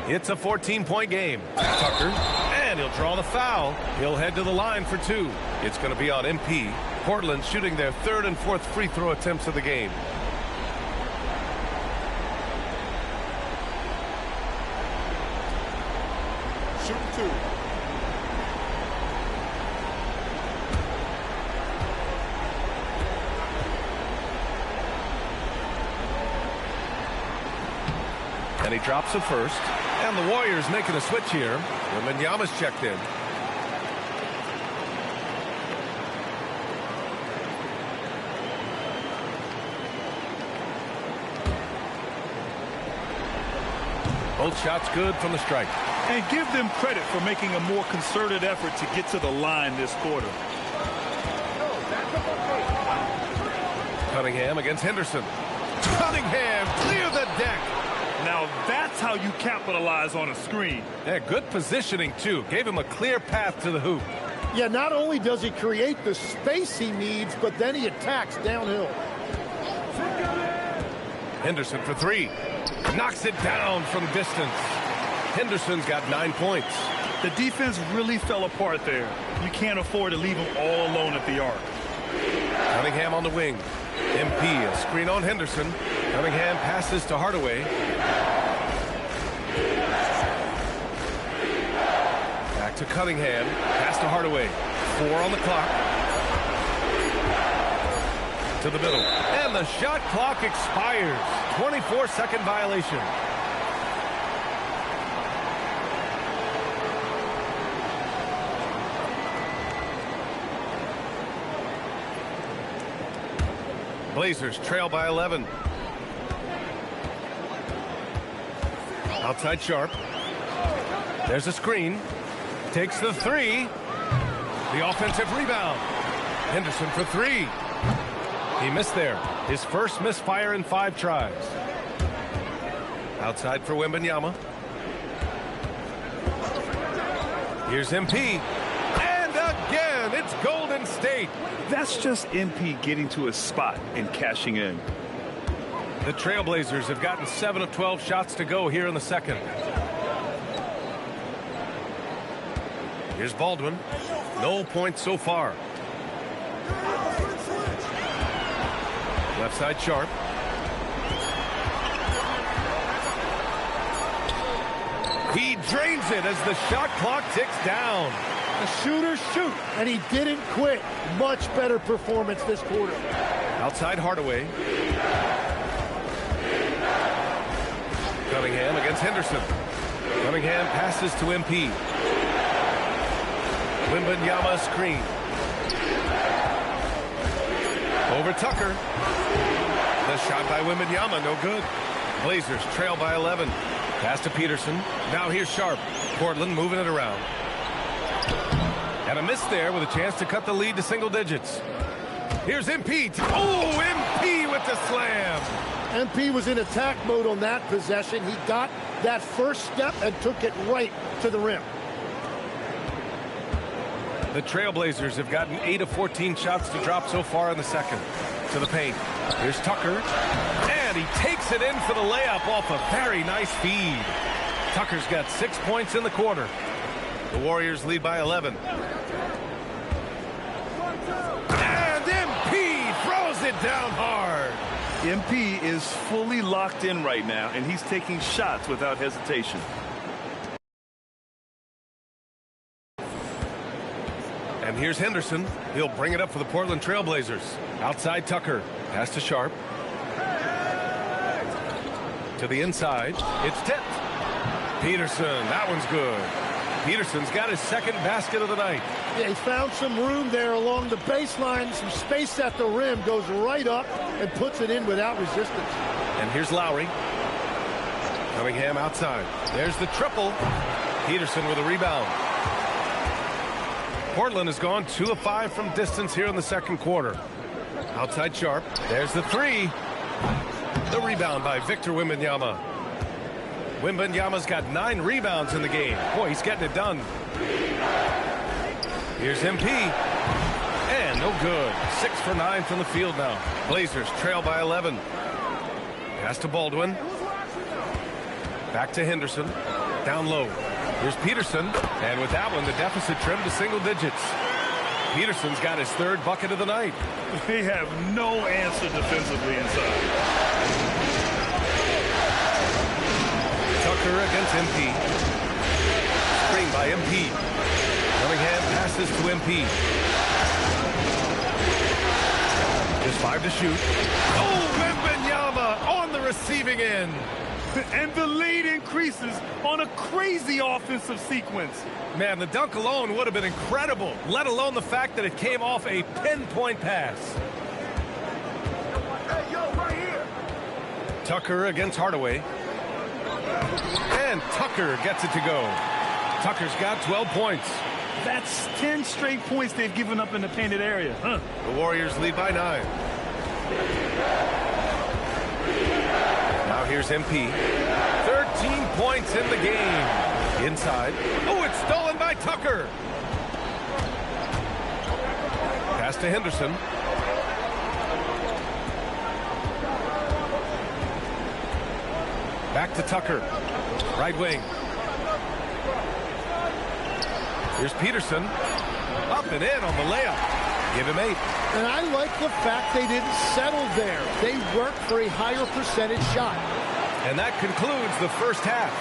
It's a 14-point game. Tucker, and he'll draw the foul. He'll head to the line for 2. It's going to be on MP. Portland shooting their 3rd and 4th free throw attempts of the game. Shooting 2. And he drops it first. And the Warriors making a switch here. Wembanyama's checked in. Both shots good from the strike. And give them credit for making a more concerted effort to get to the line this quarter. Cunningham against Henderson. Cunningham clear the deck. Now that's how you capitalize on a screen. Yeah, good positioning too. Gave him a clear path to the hoop. Yeah, not only does he create the space he needs, but then he attacks downhill. Henderson for 3. Knocks it down from distance. Henderson's got 9 points. The defense really fell apart there. You can't afford to leave him all alone at the arc. Cunningham on the wing. MP, a screen on Henderson. Cunningham passes to Hardaway. Back to Cunningham. Pass to Hardaway. 4 on the clock. To the middle. And the shot clock expires. 24-second violation. Blazers trail by 11. Outside Sharp. There's a screen. Takes the 3. The offensive rebound. Henderson for 3. He missed there. His first misfire in 5 tries. Outside for Wembanyama. Here's MP. And again, it's It's Golden State. That's just MP getting to his spot and cashing in. The Trailblazers have gotten 7 of 12 shots to go here in the second. Here's Baldwin. No points so far. Left side Sharp. He drains it as the shot clock ticks down. The shooters shoot, and he didn't quit. Much better performance this quarter. Outside Hardaway. Cunningham against Henderson. Cunningham passes to MP. Wembanyama screen. Over Tucker. The shot by Wembanyama, no good. Blazers trail by 11. Pass to Peterson. Now here's Sharp. Portland moving it around. And a miss there with a chance to cut the lead to single digits. Here's MP. Oh, MP with the slam. MP was in attack mode on that possession. He got that first step and took it right to the rim. The Trailblazers have gotten 8 of 14 shots to drop so far in the second. To the paint. Here's Tucker. And he takes it in for the layup off a very nice feed. Tucker's got 6 points in the quarter. The Warriors lead by 11. And MP throws it down hard. MP is fully locked in right now, and he's taking shots without hesitation. And here's Henderson. He'll bring it up for the Portland Trailblazers. Outside Tucker. Pass to Sharp. To the inside. It's tipped. Peterson. That one's good. Peterson's got his second basket of the night. Yeah, he found some room there along the baseline. Some space at the rim. Goes right up and puts it in without resistance. And here's Lowry. Cunningham outside. There's the triple. Peterson with a rebound. Portland has gone 2 of 5 from distance here in the second quarter. Outside Sharp. There's the three. The rebound by Victor Wembanyama. Wembanyama's got 9 rebounds in the game. Boy, he's getting it done. Here's MP. And no good. 6 for 9 from the field now. Blazers trail by 11. Pass to Baldwin. Back to Henderson. Down low. Here's Peterson. And with that one, the deficit trimmed to single digits. Peterson's got his 3rd bucket of the night. They have no answer defensively inside. Tucker against MP. Screen by MP. Cunningham passes to MP. Just 5 to shoot. Oh, Wembanyama on the receiving end. And the lead increases on a crazy offensive sequence. Man, the dunk alone would have been incredible, let alone the fact that it came off a pinpoint pass. Hey, yo, right here. Tucker against Hardaway. And Tucker gets it to go. Tucker's got 12 points. That's 10 straight points they've given up in the painted area. Huh? The Warriors lead by 9. Now here's MP. 13 points in the game. Inside. Oh, it's stolen by Tucker. Pass to Henderson. Back to Tucker. Right wing. Here's Peterson. Up and in on the layup. Give him 8. And I like the fact they didn't settle there. They worked for a higher percentage shot. And that concludes the first half.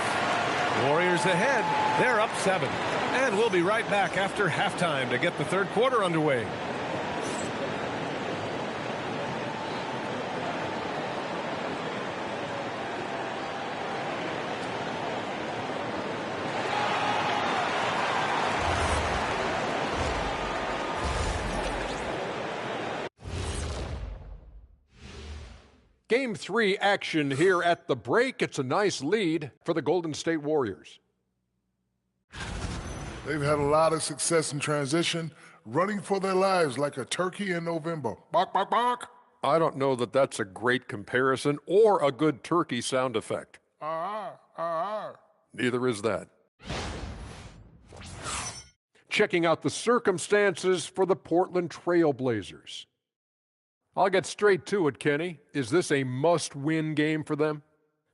Warriors ahead. They're up 7. And we'll be right back after halftime to get the third quarter underway. Game 3 action here at the break. It's a nice lead for the Golden State Warriors. They've had a lot of success in transition, running for their lives like a turkey in November. Bark, bark, bark. I don't know that that's a great comparison or a good turkey sound effect. Neither is that. checking out the circumstances for the Portland Trail Blazers. I'll get straight to it, Kenny. Is this a must-win game for them?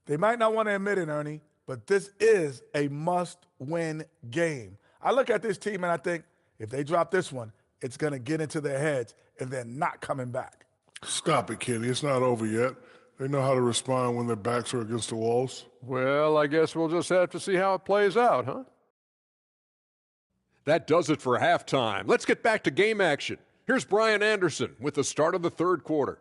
They might not want to admit it, Ernie, but this is a must-win game. I look at this team and I think if they drop this one, it's going to get into their heads and they're not coming back. Stop it, Kenny. It's not over yet. They know how to respond when their backs are against the walls. Well, I guess we'll just have to see how it plays out, huh? That does it for halftime. Let's get back to game action. Here's Brian Anderson with the start of the third quarter.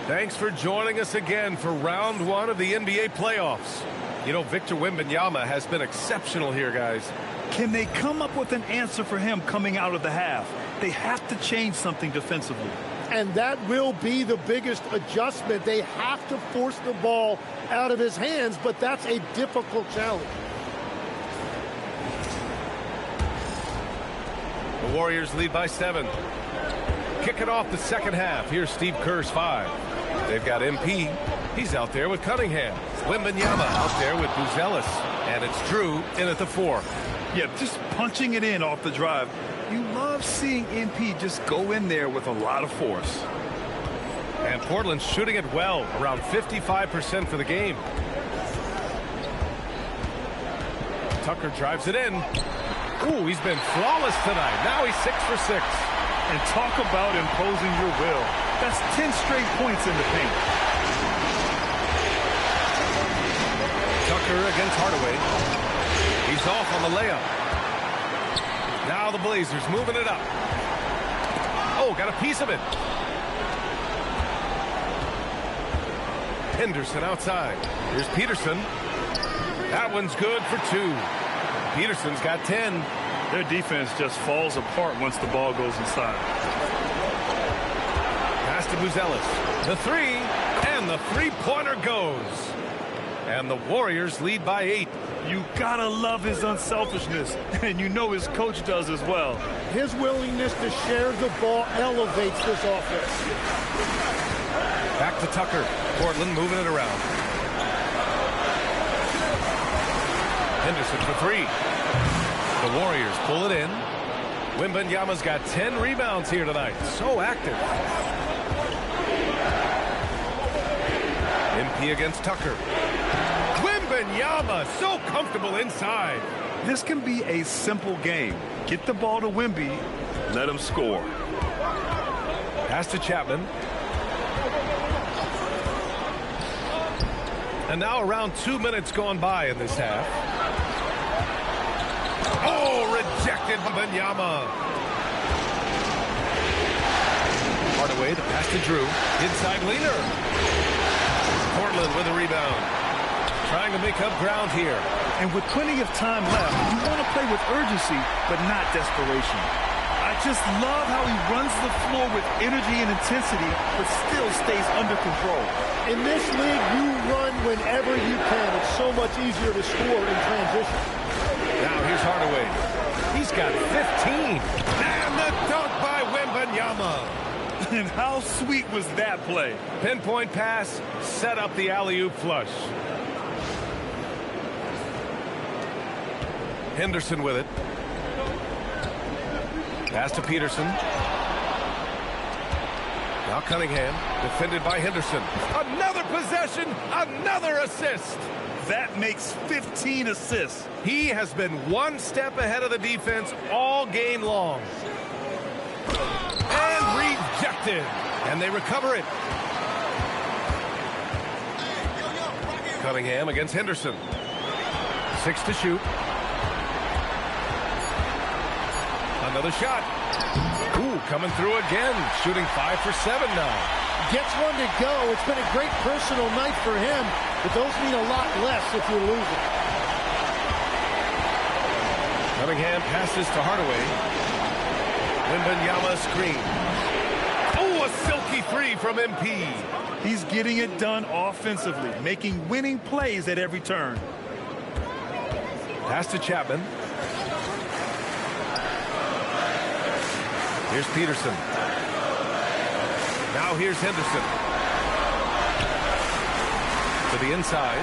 Thanks for joining us again for round one of the NBA playoffs. You know, Victor Wembanyama has been exceptional here, guys. Can they come up with an answer for him coming out of the half? They have to change something defensively. And that will be the biggest adjustment. They have to force the ball out of his hands, but that's a difficult challenge. The Warriors lead by 7. Kicking off the second half. Here's Steve Kerr's 5. They've got MP. He's out there with Cunningham. Wembanyama out there with Buzelis. And it's Drew in at the 4. Yeah, just punching it in off the drive. You love seeing MP just go in there with a lot of force. And Portland's shooting it well, around 55% for the game. Tucker drives it in. Ooh, he's been flawless tonight. Now he's 6 for 6. And talk about imposing your will. That's 10 straight points in the paint. Tucker against Hardaway. He's off on the layup. Now the Blazers moving it up. Oh, got a piece of it. Henderson outside. Here's Peterson. That one's good for 2. Peterson's got 10. Their defense just falls apart once the ball goes inside. Pass to Buzelis. The 3, and the three-pointer goes. And the Warriors lead by 8. You gotta love his unselfishness, and you know his coach does as well. His willingness to share the ball elevates this offense. Back to Tucker. Portland moving it around. Henderson for 3. The Warriors pull it in. Wembanyama's got 10 rebounds here tonight. So active. MP against Tucker. Wembanyama so comfortable inside. This can be a simple game. Get the ball to Wemby, let him score. Pass to Chapman. And now around 2 minutes gone by in this half. Oh, rejected by Wembanyama. Hardaway, the pass to Drew. Inside leaner. Portland with a rebound. Trying to make up ground here. And with plenty of time left, you want to play with urgency, but not desperation. I just love how he runs the floor with energy and intensity, but still stays under control. In this league, you run whenever you can. It's so much easier to score in transition. Now here's Hardaway. He's got 15. And the dunk by Wembanyama. And how sweet was that play? Pinpoint pass, set up the alley-oop flush. Henderson with it. Pass to Peterson. Now Cunningham, defended by Henderson. Another possession, another assist. That makes 15 assists. He has been one step ahead of the defense all game long. And rejected. And they recover it. Cunningham against Henderson. 6 to shoot. Another shot. Ooh, coming through again. Shooting 5 for 7 now. Gets one to go. It's been a great personal night for him, but those mean a lot less if you're losing. Cunningham passes to Hardaway. Wembanyama screen. Oh, a silky 3 from MP. He's getting it done offensively, making winning plays at every turn. Pass to Chapman. Here's Peterson. Now here's Henderson. To the inside.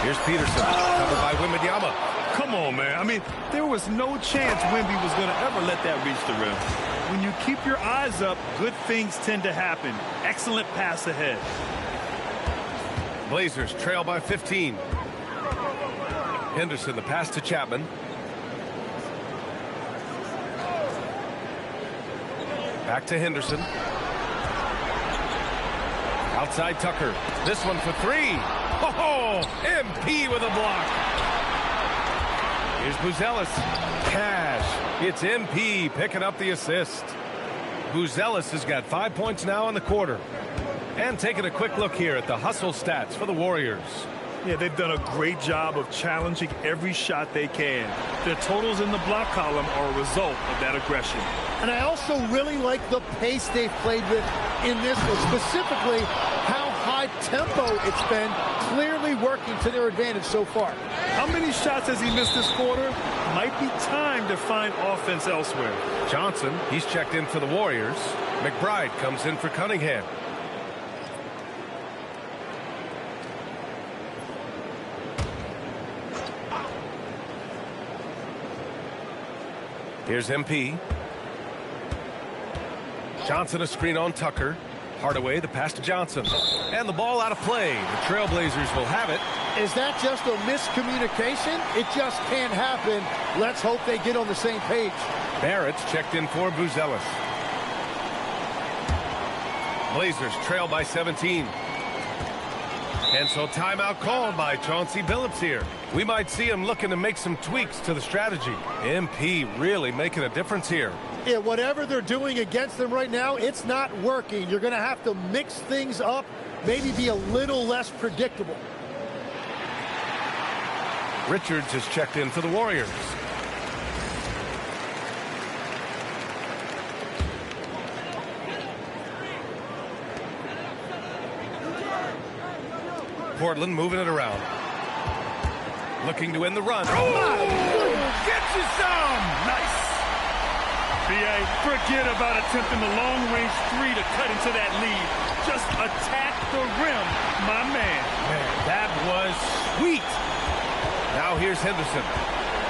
Here's Peterson. Covered by Wembanyama. Come on, man. I mean, there was no chance Wemby was going to ever let that reach the rim. When you keep your eyes up, good things tend to happen. Excellent pass ahead. Blazers trail by 15. Henderson, the pass to Chapman. Back to Henderson. Outside Tucker. This one for three. Oh, MP with a block. Here's Buzelis. Cash. It's MP picking up the assist. Buzelis has got 5 points now in the quarter. And taking a quick look here at the hustle stats for the Warriors. Yeah, they've done a great job of challenging every shot they can. Their totals in the block column are a result of that aggression. And I also really like the pace they've played with in this one, specifically how high tempo it's been, clearly working to their advantage so far. How many shots has he missed this quarter? Might be time to find offense elsewhere. Johnson, he's checked in for the Warriors. McBride comes in for Cunningham. Here's MP. Johnson a screen on Tucker. Hardaway the pass to Johnson. And the ball out of play. The Trailblazers will have it. Is that just a miscommunication? It just can't happen. Let's hope they get on the same page. Barrett's checked in for Buzelis. Blazers trail by 17. And so timeout called by Chauncey Billups here. We might see him looking to make some tweaks to the strategy. MP really making a difference here. Yeah, whatever they're doing against them right now, it's not working. You're going to have to mix things up, maybe be a little less predictable. Richards is checked in for the Warriors. Portland moving it around. Looking to end the run. Oh, get you some! Nice. B.A., forget about attempting the long-range three to cut into that lead. Just attack the rim, my man. Man, that was sweet. Now here's Henderson.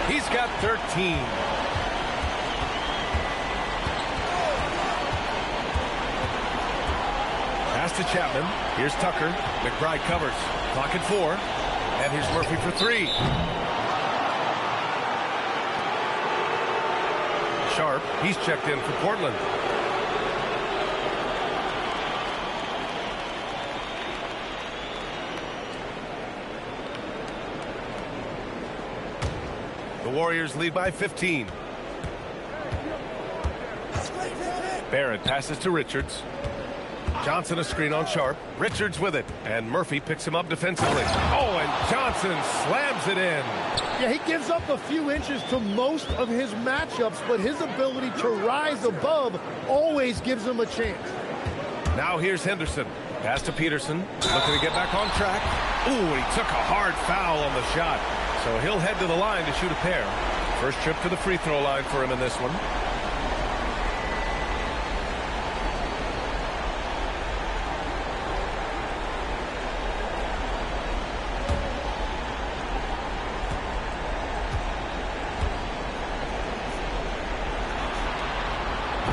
He's got 13. Pass to Chapman. Here's Tucker. McBride covers. Clock at 4. And here's Murphy for 3. Sharp, he's checked in for Portland. The Warriors lead by 15. Barrett passes to Richards. Johnson a screen on Sharp. Richards with it. And Murphy picks him up defensively. Oh, and Johnson slams it in. Yeah, he gives up a few inches to most of his matchups, but his ability to rise above always gives him a chance. Now here's Henderson. Pass to Peterson. Looking to get back on track. Ooh, he took a hard foul on the shot. So he'll head to the line to shoot a pair. First trip to the free throw line for him in this one.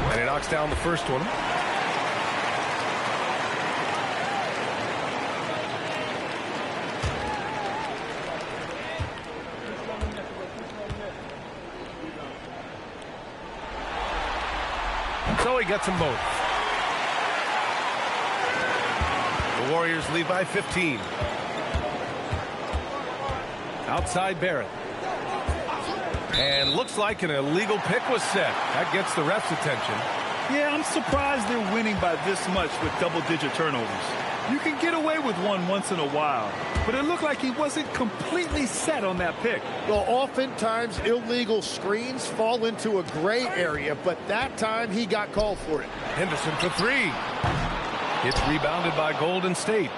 And he knocks down the first one. So he gets them both. The Warriors lead by 15. Outside Barrett. And looks like an illegal pick was set. That gets the ref's attention. Yeah, I'm surprised they're winning by this much with double-digit turnovers. You can get away with one once in a while, but it looked like he wasn't completely set on that pick. Well, oftentimes illegal screens fall into a gray area, but that time he got called for it. Henderson for 3. It's rebounded by Golden State.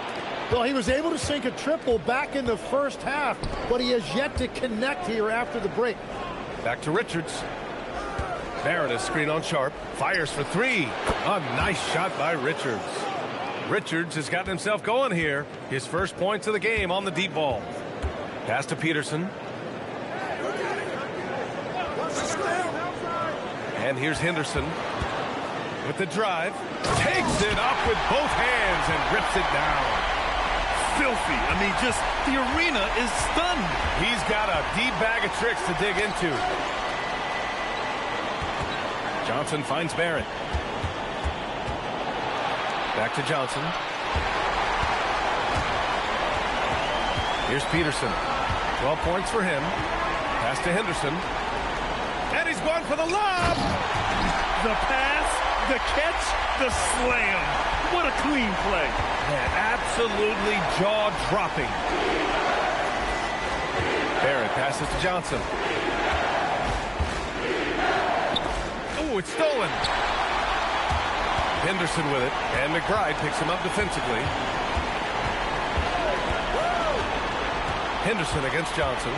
Well, he was able to sink a triple back in the first half, but he has yet to connect here after the break. Back to Richards. Barrett is screen on Sharp. Fires for three. A nice shot by Richards. Richards has gotten himself going here. His first points of the game on the deep ball. Pass to Peterson. And here's Henderson with the drive. Takes it up with both hands and rips it down. Filthy. I mean, just the arena is stunned. He's got a deep bag of tricks to dig into. Johnson finds Barrett. Back to Johnson. Here's Peterson. 12 points for him. Pass to Henderson. And he's going for the lob. The pass, the catch, the slam. What a clean play. Man, absolutely jaw-dropping. Barrett passes to Johnson. Oh, it's stolen. Henderson with it, and McBride picks him up defensively. Henderson against Johnson.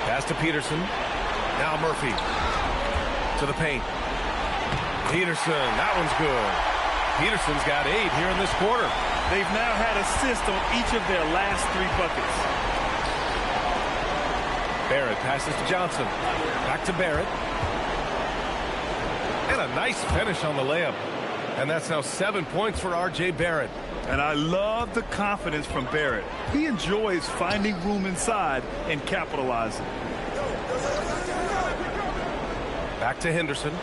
Pass to Peterson. Now Murphy to the paint. Peterson, that one's good. Peterson's got 8 here in this quarter. They've now had assists on each of their last 3 buckets. Barrett passes to Johnson. Back to Barrett. And a nice finish on the layup. And that's now 7 points for R.J. Barrett. And I love the confidence from Barrett. He enjoys finding room inside and capitalizing. Back to Henderson.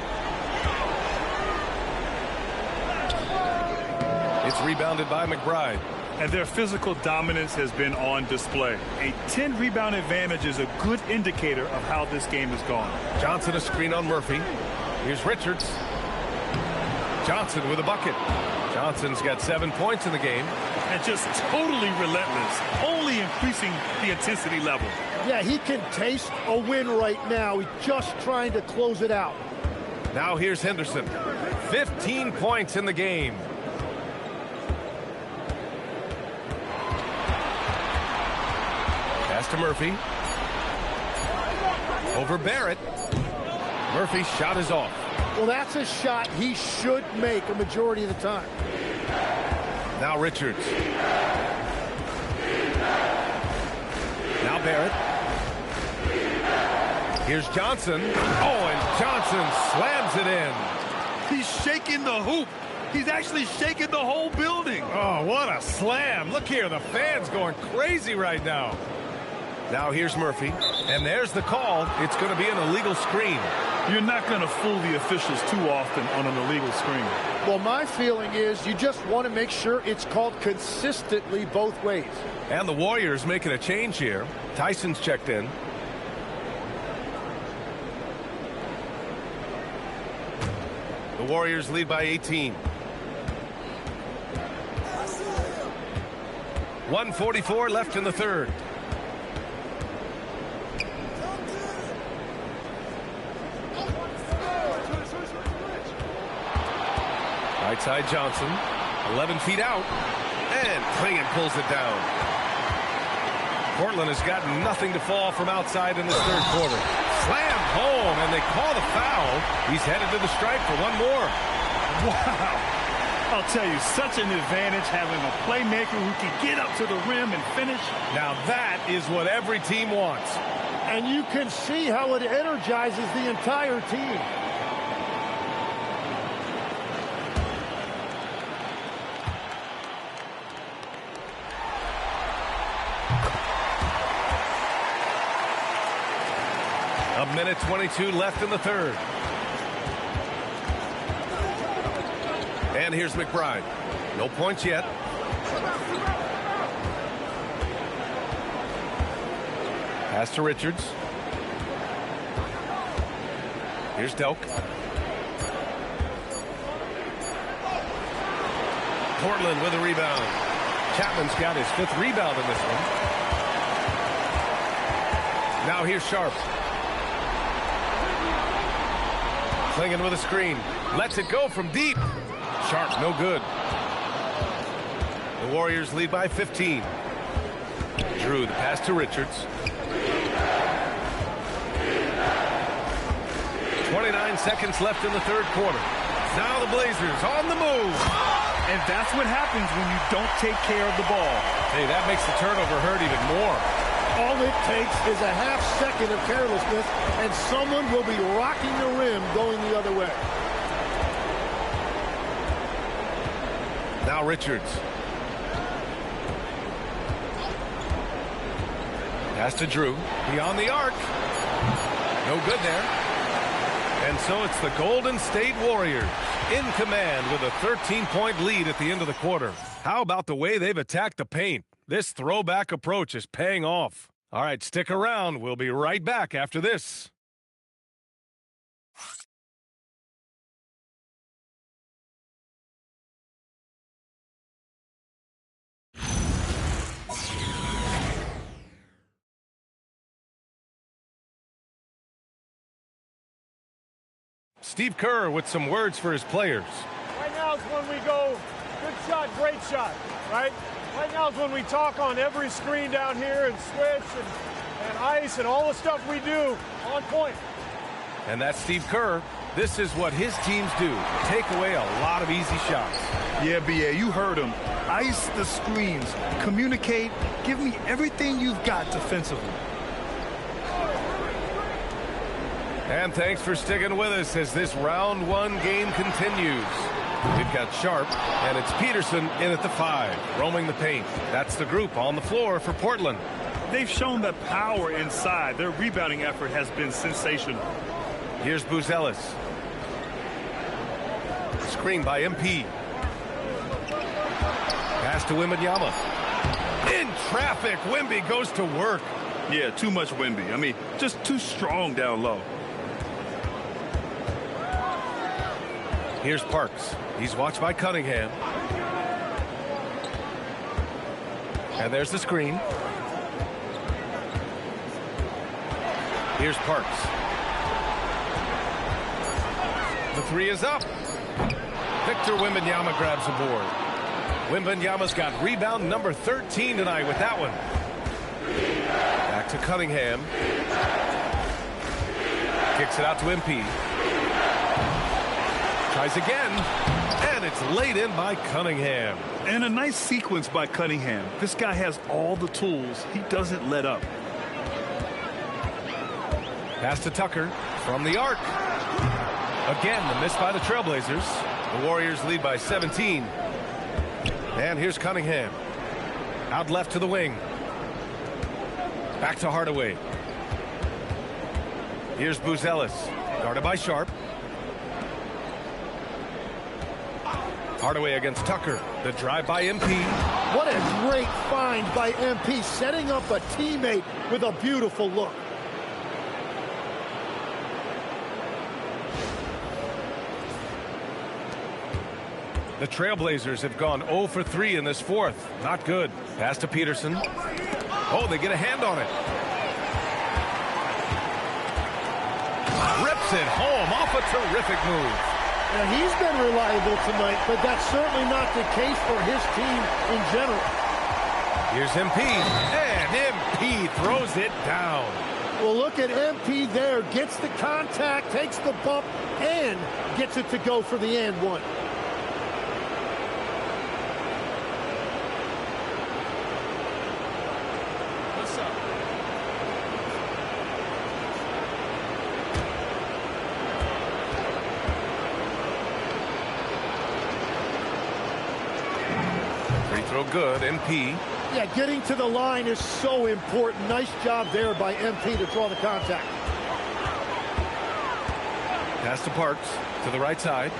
It's rebounded by McBride. And their physical dominance has been on display. A 10-rebound advantage is a good indicator of how this game has gone. Johnson a screen on Murphy. Here's Richards. Johnson with a bucket. Johnson's got 7 points in the game. And just totally relentless, only increasing the intensity level. Yeah, he can taste a win right now. He's just trying to close it out. Now here's Henderson. 15 points in the game. Pass to Murphy. Over Barrett. Murphy's shot is off. Well, that's a shot he should make a majority of the time. Now Richards. Now Barrett. Here's Johnson. Oh, and Johnson slams it in. He's shaking the hoop. He's actually shaking the whole building. Oh, what a slam. Look here, the fans going crazy right now. Now here's Murphy, and there's the call. It's going to be an illegal screen. You're not going to fool the officials too often on an illegal screen. Well, my feeling is you just want to make sure it's called consistently both ways. And the Warriors making a change here. Tyson's checked in. The Warriors lead by 18. 1:44 left in the third. Right side Johnson, 11 feet out, and Klingon pulls it down. Portland has got nothing to fall from outside in this third quarter. Slam home, and they call the foul. He's headed to the stripe for one more. Wow. I'll tell you, such an advantage having a playmaker who can get up to the rim and finish. Now that is what every team wants. And you can see how it energizes the entire team. A minute 22 left in the third. And here's McBride. No points yet. Pass to Richards. Here's Delk. Portland with a rebound. Chapman's got his 5th rebound in this one. Now here's Sharp. Klingon with a screen. Lets it go from deep. Sharp, no good. The Warriors lead by 15. Drew, the pass to Richards. 29 seconds left in the third quarter. Now the Blazers on the move. And that's what happens when you don't take care of the ball. Hey, that makes the turnover hurt even more. All it takes is a half second of carelessness, and someone will be rocking the rim going the other way. Now Richards. Pass to Drew. Beyond the arc. No good there. And so it's the Golden State Warriors in command with a 13-point lead at the end of the quarter. How about the way they've attacked the paint? This throwback approach is paying off. All right, stick around. We'll be right back after this. Steve Kerr with some words for his players. Right now is when we go, good shot, great shot, right? Right now is when we talk on every screen down here and switch and ice and all the stuff we do on point. And that's Steve Kerr. This is what his teams do. Take away a lot of easy shots. Yeah, B.A., you heard him. Ice the screens. Communicate. Give me everything you've got defensively. And thanks for sticking with us as this round one game continues. We've got Sharp, and it's Peterson in at the 5, roaming the paint. That's the group on the floor for Portland. They've shown that power inside. Their rebounding effort has been sensational. Here's Buzelis. Screen by MP. Pass to Wembanyama. In traffic, Wemby goes to work. Yeah, too much Wemby. I mean, just too strong down low. Here's Parks. He's watched by Cunningham. And there's the screen. Here's Parks. The 3 is up. Victor Wembanyama grabs the board. Wembanyama's got rebound number 13 tonight with that one. Back to Cunningham. Kicks it out to MP. Tries again, and it's laid in by Cunningham. And a nice sequence by Cunningham. This guy has all the tools. He doesn't let up. Pass to Tucker from the arc. Again, the miss by the Trailblazers. The Warriors lead by 17. And here's Cunningham. Out left to the wing. Back to Hardaway. Here's Buzelis. Guarded by Sharp. Hardaway against Tucker. The drive by MP. What a great find by MP, setting up a teammate with a beautiful look. The Trailblazers have gone 0 for 3 in this fourth. Not good. Pass to Peterson. Oh, they get a hand on it. Rips it home off a terrific move. Now, he's been reliable tonight, but that's certainly not the case for his team in general. Here's MP, and MP throws it down. Well, look at MP there. Gets the contact, takes the bump, and gets it to go for the and one. What's up? Free throw good, MP. Yeah, getting to the line is so important. Nice job there by MP to draw the contact. Pass to Parks to the right side.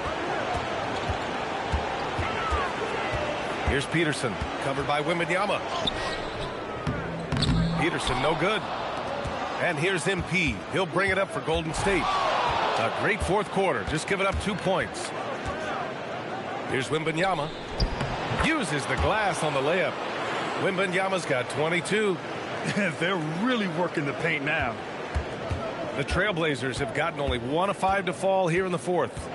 Here's Peterson, covered by Wembanyama. Peterson, no good. And here's MP. He'll bring it up for Golden State. A great fourth quarter, just giving up 2 points. Here's Wembanyama. Uses the glass on the layup. Wembanyama's got 22. They're really working the paint now. The Trailblazers have gotten only 1 of 5 to fall here in the fourth.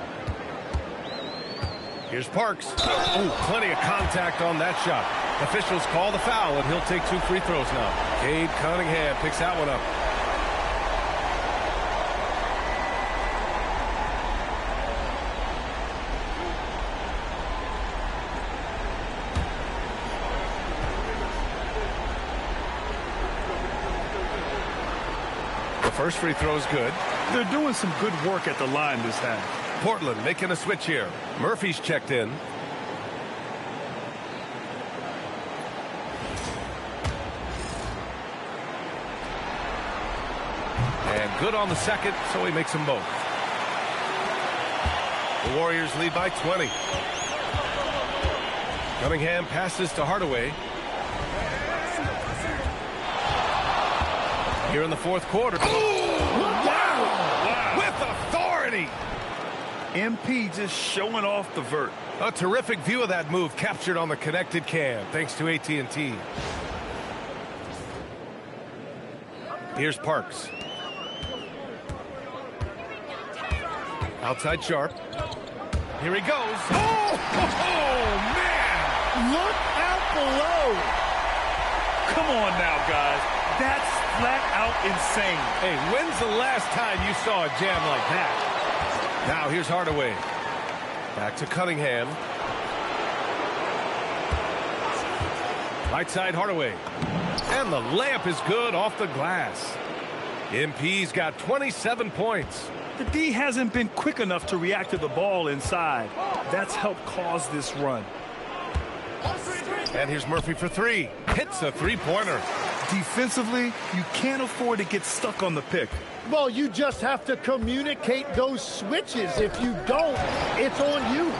Here's Parks. Oh, plenty of contact on that shot. Officials call the foul, and he'll take 2 free throws now. Cade Cunningham picks that one up. First free throw is good. They're doing some good work at the line this half. Portland making a switch here. Murphy's checked in. And good on the second, so he makes them both. The Warriors lead by 20. Cunningham passes to Hardaway. Here in the fourth quarter. Wow! With authority! MP just showing off the vert. A terrific view of that move captured on the connected cam, thanks to AT&T. Here's Parks. Outside Sharp. Here he goes. Oh, man! Look out below. Come on now, guys. That's flat out insane. Hey, when's the last time you saw a jam like that? Now here's Hardaway. Back to Cunningham. Right side Hardaway. And the layup is good off the glass. MP's got 27 points. The D hasn't been quick enough to react to the ball inside. That's helped cause this run. And here's Murphy for three. Hits a three-pointer. Defensively, you can't afford to get stuck on the pick. Well, you just have to communicate those switches. If you don't, it's on you.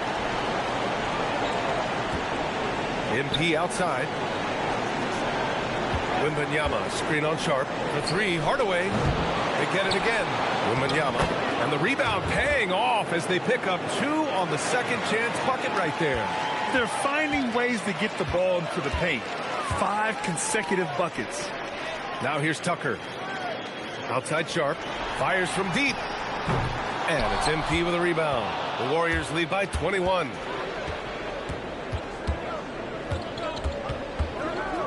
MP outside. Wembanyama, screen on Sharp. For three, Hardaway. They get it again. Wembanyama. And the rebound paying off as they pick up two on the second chance bucket right there. They're finding ways to get the ball into the paint. 5 consecutive buckets. Now here's Tucker. Outside Sharp. Fires from deep. And it's MP with a rebound. The Warriors lead by 21.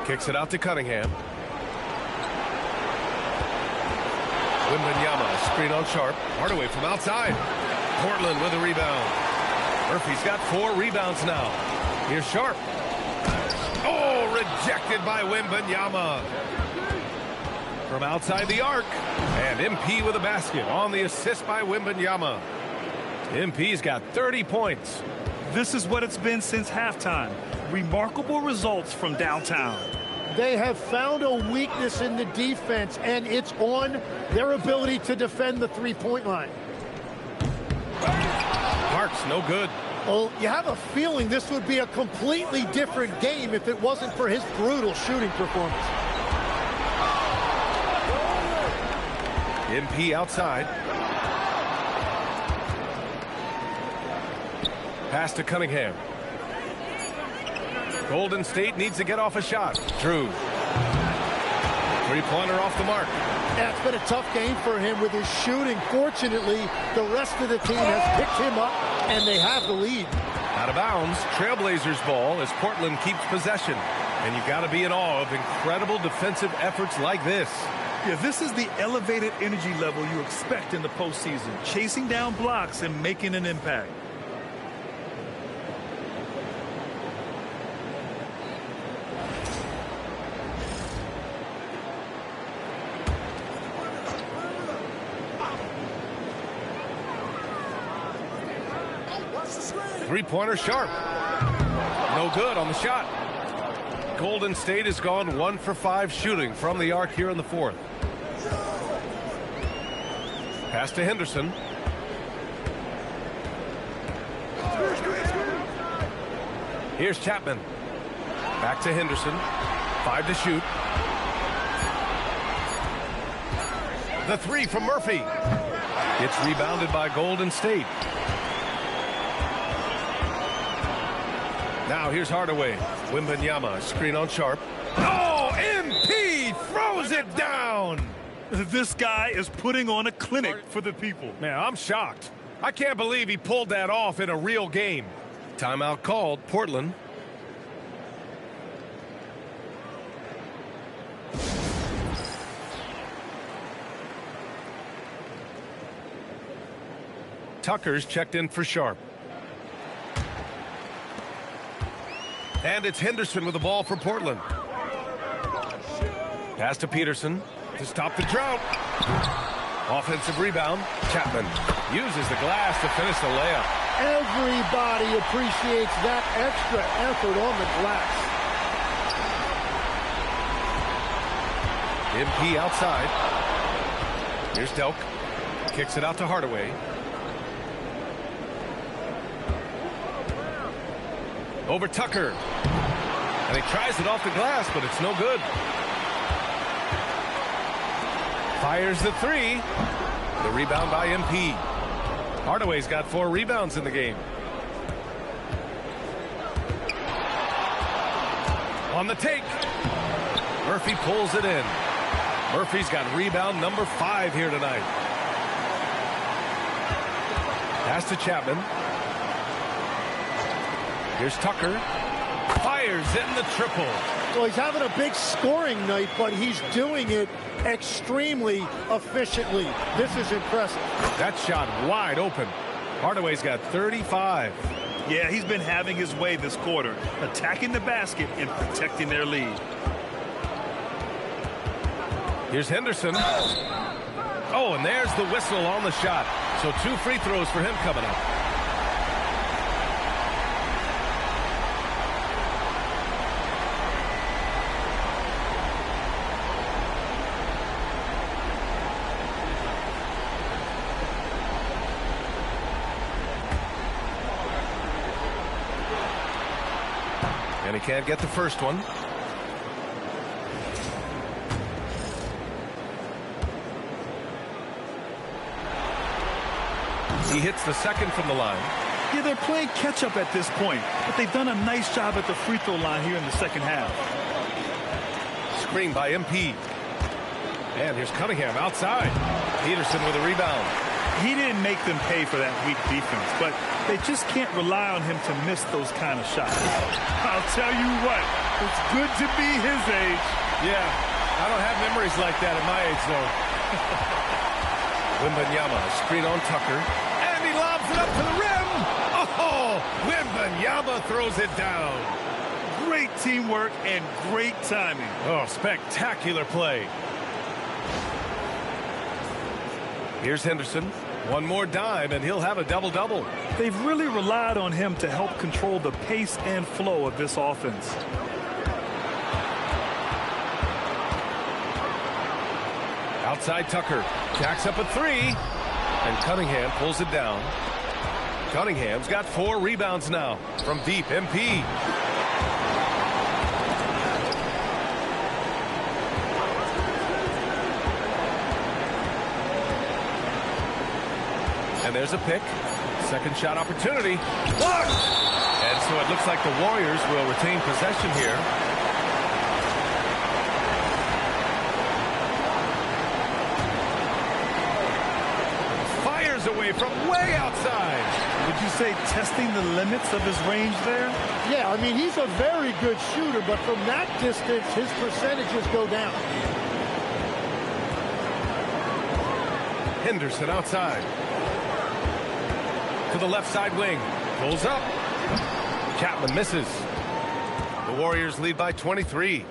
Kicks it out to Cunningham. Wembanyama, screen on Sharp. Hardaway from outside. Portland with a rebound. Murphy's got 4 rebounds now. Here's Sharp. Oh, rejected by Wembanyama. From outside the arc. And MP with a basket on the assist by Wembanyama. MP's got 30 points. This is what it's been since halftime. Remarkable results from downtown. They have found a weakness in the defense, and it's on their ability to defend the three-point line. Parks, no good. Well, you have a feeling this would be a completely different game if it wasn't for his brutal shooting performance. MP outside. Pass to Cunningham. Golden State needs to get off a shot. Drew. Three-pointer off the mark. Yeah, it's been a tough game for him with his shooting. Fortunately, the rest of the team has picked him up, and they have the lead. Out of bounds, Trailblazers ball as Portland keeps possession. And you've got to be in awe of incredible defensive efforts like this. Yeah, this is the elevated energy level you expect in the postseason. Chasing down blocks and making an impact. Three-pointer Sharp. No good on the shot. Golden State has gone 1 for 5 shooting from the arc here in the fourth. Pass to Henderson. Here's Chapman. Back to Henderson. 5 to shoot. The three from Murphy. It's rebounded by Golden State. Now here's Hardaway. Wembanyama, screen on Sharp. Oh, MP throws it down. This guy is putting on a clinic for the people. Man, I'm shocked. I can't believe he pulled that off in a real game. Timeout called, Portland. Tucker's checked in for Sharp. And it's Henderson with the ball for Portland. Pass to Peterson to stop the drought. Offensive rebound. Chapman uses the glass to finish the layup. Everybody appreciates that extra effort on the glass. MP outside. Here's Delk. Kicks it out to Hardaway. Over Tucker. And he tries it off the glass, but it's no good. Fires the three. The rebound by MP. Hardaway's got 4 rebounds in the game. On the take. Murphy pulls it in. Murphy's got rebound number 5 here tonight. Pass to Chapman. Here's Tucker. Fires in the triple. Well, he's having a big scoring night, but he's doing it extremely efficiently. This is impressive. That shot wide open. Hardaway's got 35. Yeah, he's been having his way this quarter, attacking the basket and protecting their lead. Here's Henderson. Oh, and there's the whistle on the shot. So 2 free throws for him coming up. And he can't get the first one. He hits the second from the line. Yeah, they're playing catch-up at this point, but they've done a nice job at the free throw line here in the second half. Screen by MP. And here's Cunningham outside. Peterson with a rebound. He didn't make them pay for that weak defense, but they just can't rely on him to miss those kind of shots. I'll tell you what, it's good to be his age. Yeah, I don't have memories like that at my age, though. Wembanyama, screen on Tucker. And he lobs it up to the rim. Oh, Wembanyama throws it down. Great teamwork and great timing. Oh, spectacular play. Here's Henderson. One more dime, and he'll have a double-double. They've really relied on him to help control the pace and flow of this offense. Outside Tucker. Jacks up a 3. And Cunningham pulls it down. Cunningham's got 4 rebounds now. From deep, MP. And there's a pick. Second shot opportunity. Blocked! And so it looks like the Warriors will retain possession here. Fires away from way outside. Would you say testing the limits of his range there? Yeah, I mean, he's a very good shooter, but from that distance, his percentages go down. Henderson outside. To the left side wing. Pulls up. Chapman misses. The Warriors lead by 23.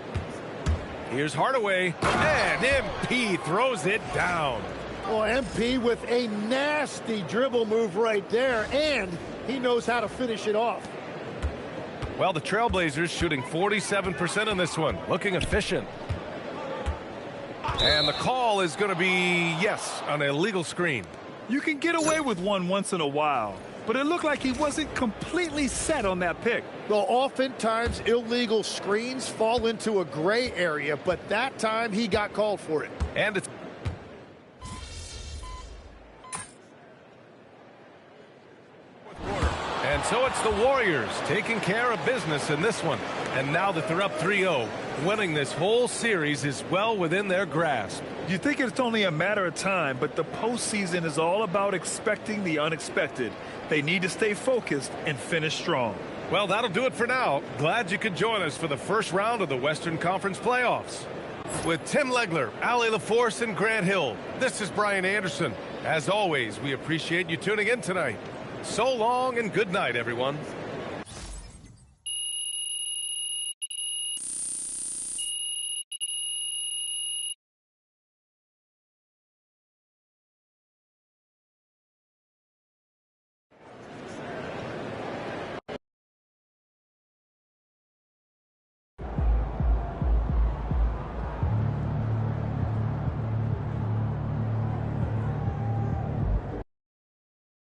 Here's Hardaway. And MP throws it down. Well, MP with a nasty dribble move right there, and he knows how to finish it off. Well, the Trailblazers shooting 47% on this one. Looking efficient. And the call is going to be, yes, an illegal screen. You can get away with one once in a while, but it looked like he wasn't completely set on that pick. Well, oftentimes illegal screens fall into a gray area, but that time he got called for it. And it's and so it's the Warriors taking care of business in this one. And now that they're up 3-0, winning this whole series is well within their grasp. You think it's only a matter of time, but the postseason is all about expecting the unexpected. They need to stay focused and finish strong. Well, that'll do it for now. Glad you could join us for the first round of the Western Conference playoffs. With Tim Legler, Allie LaForce, and Grant Hill, this is Brian Anderson. As always, we appreciate you tuning in tonight. So long and good night, everyone.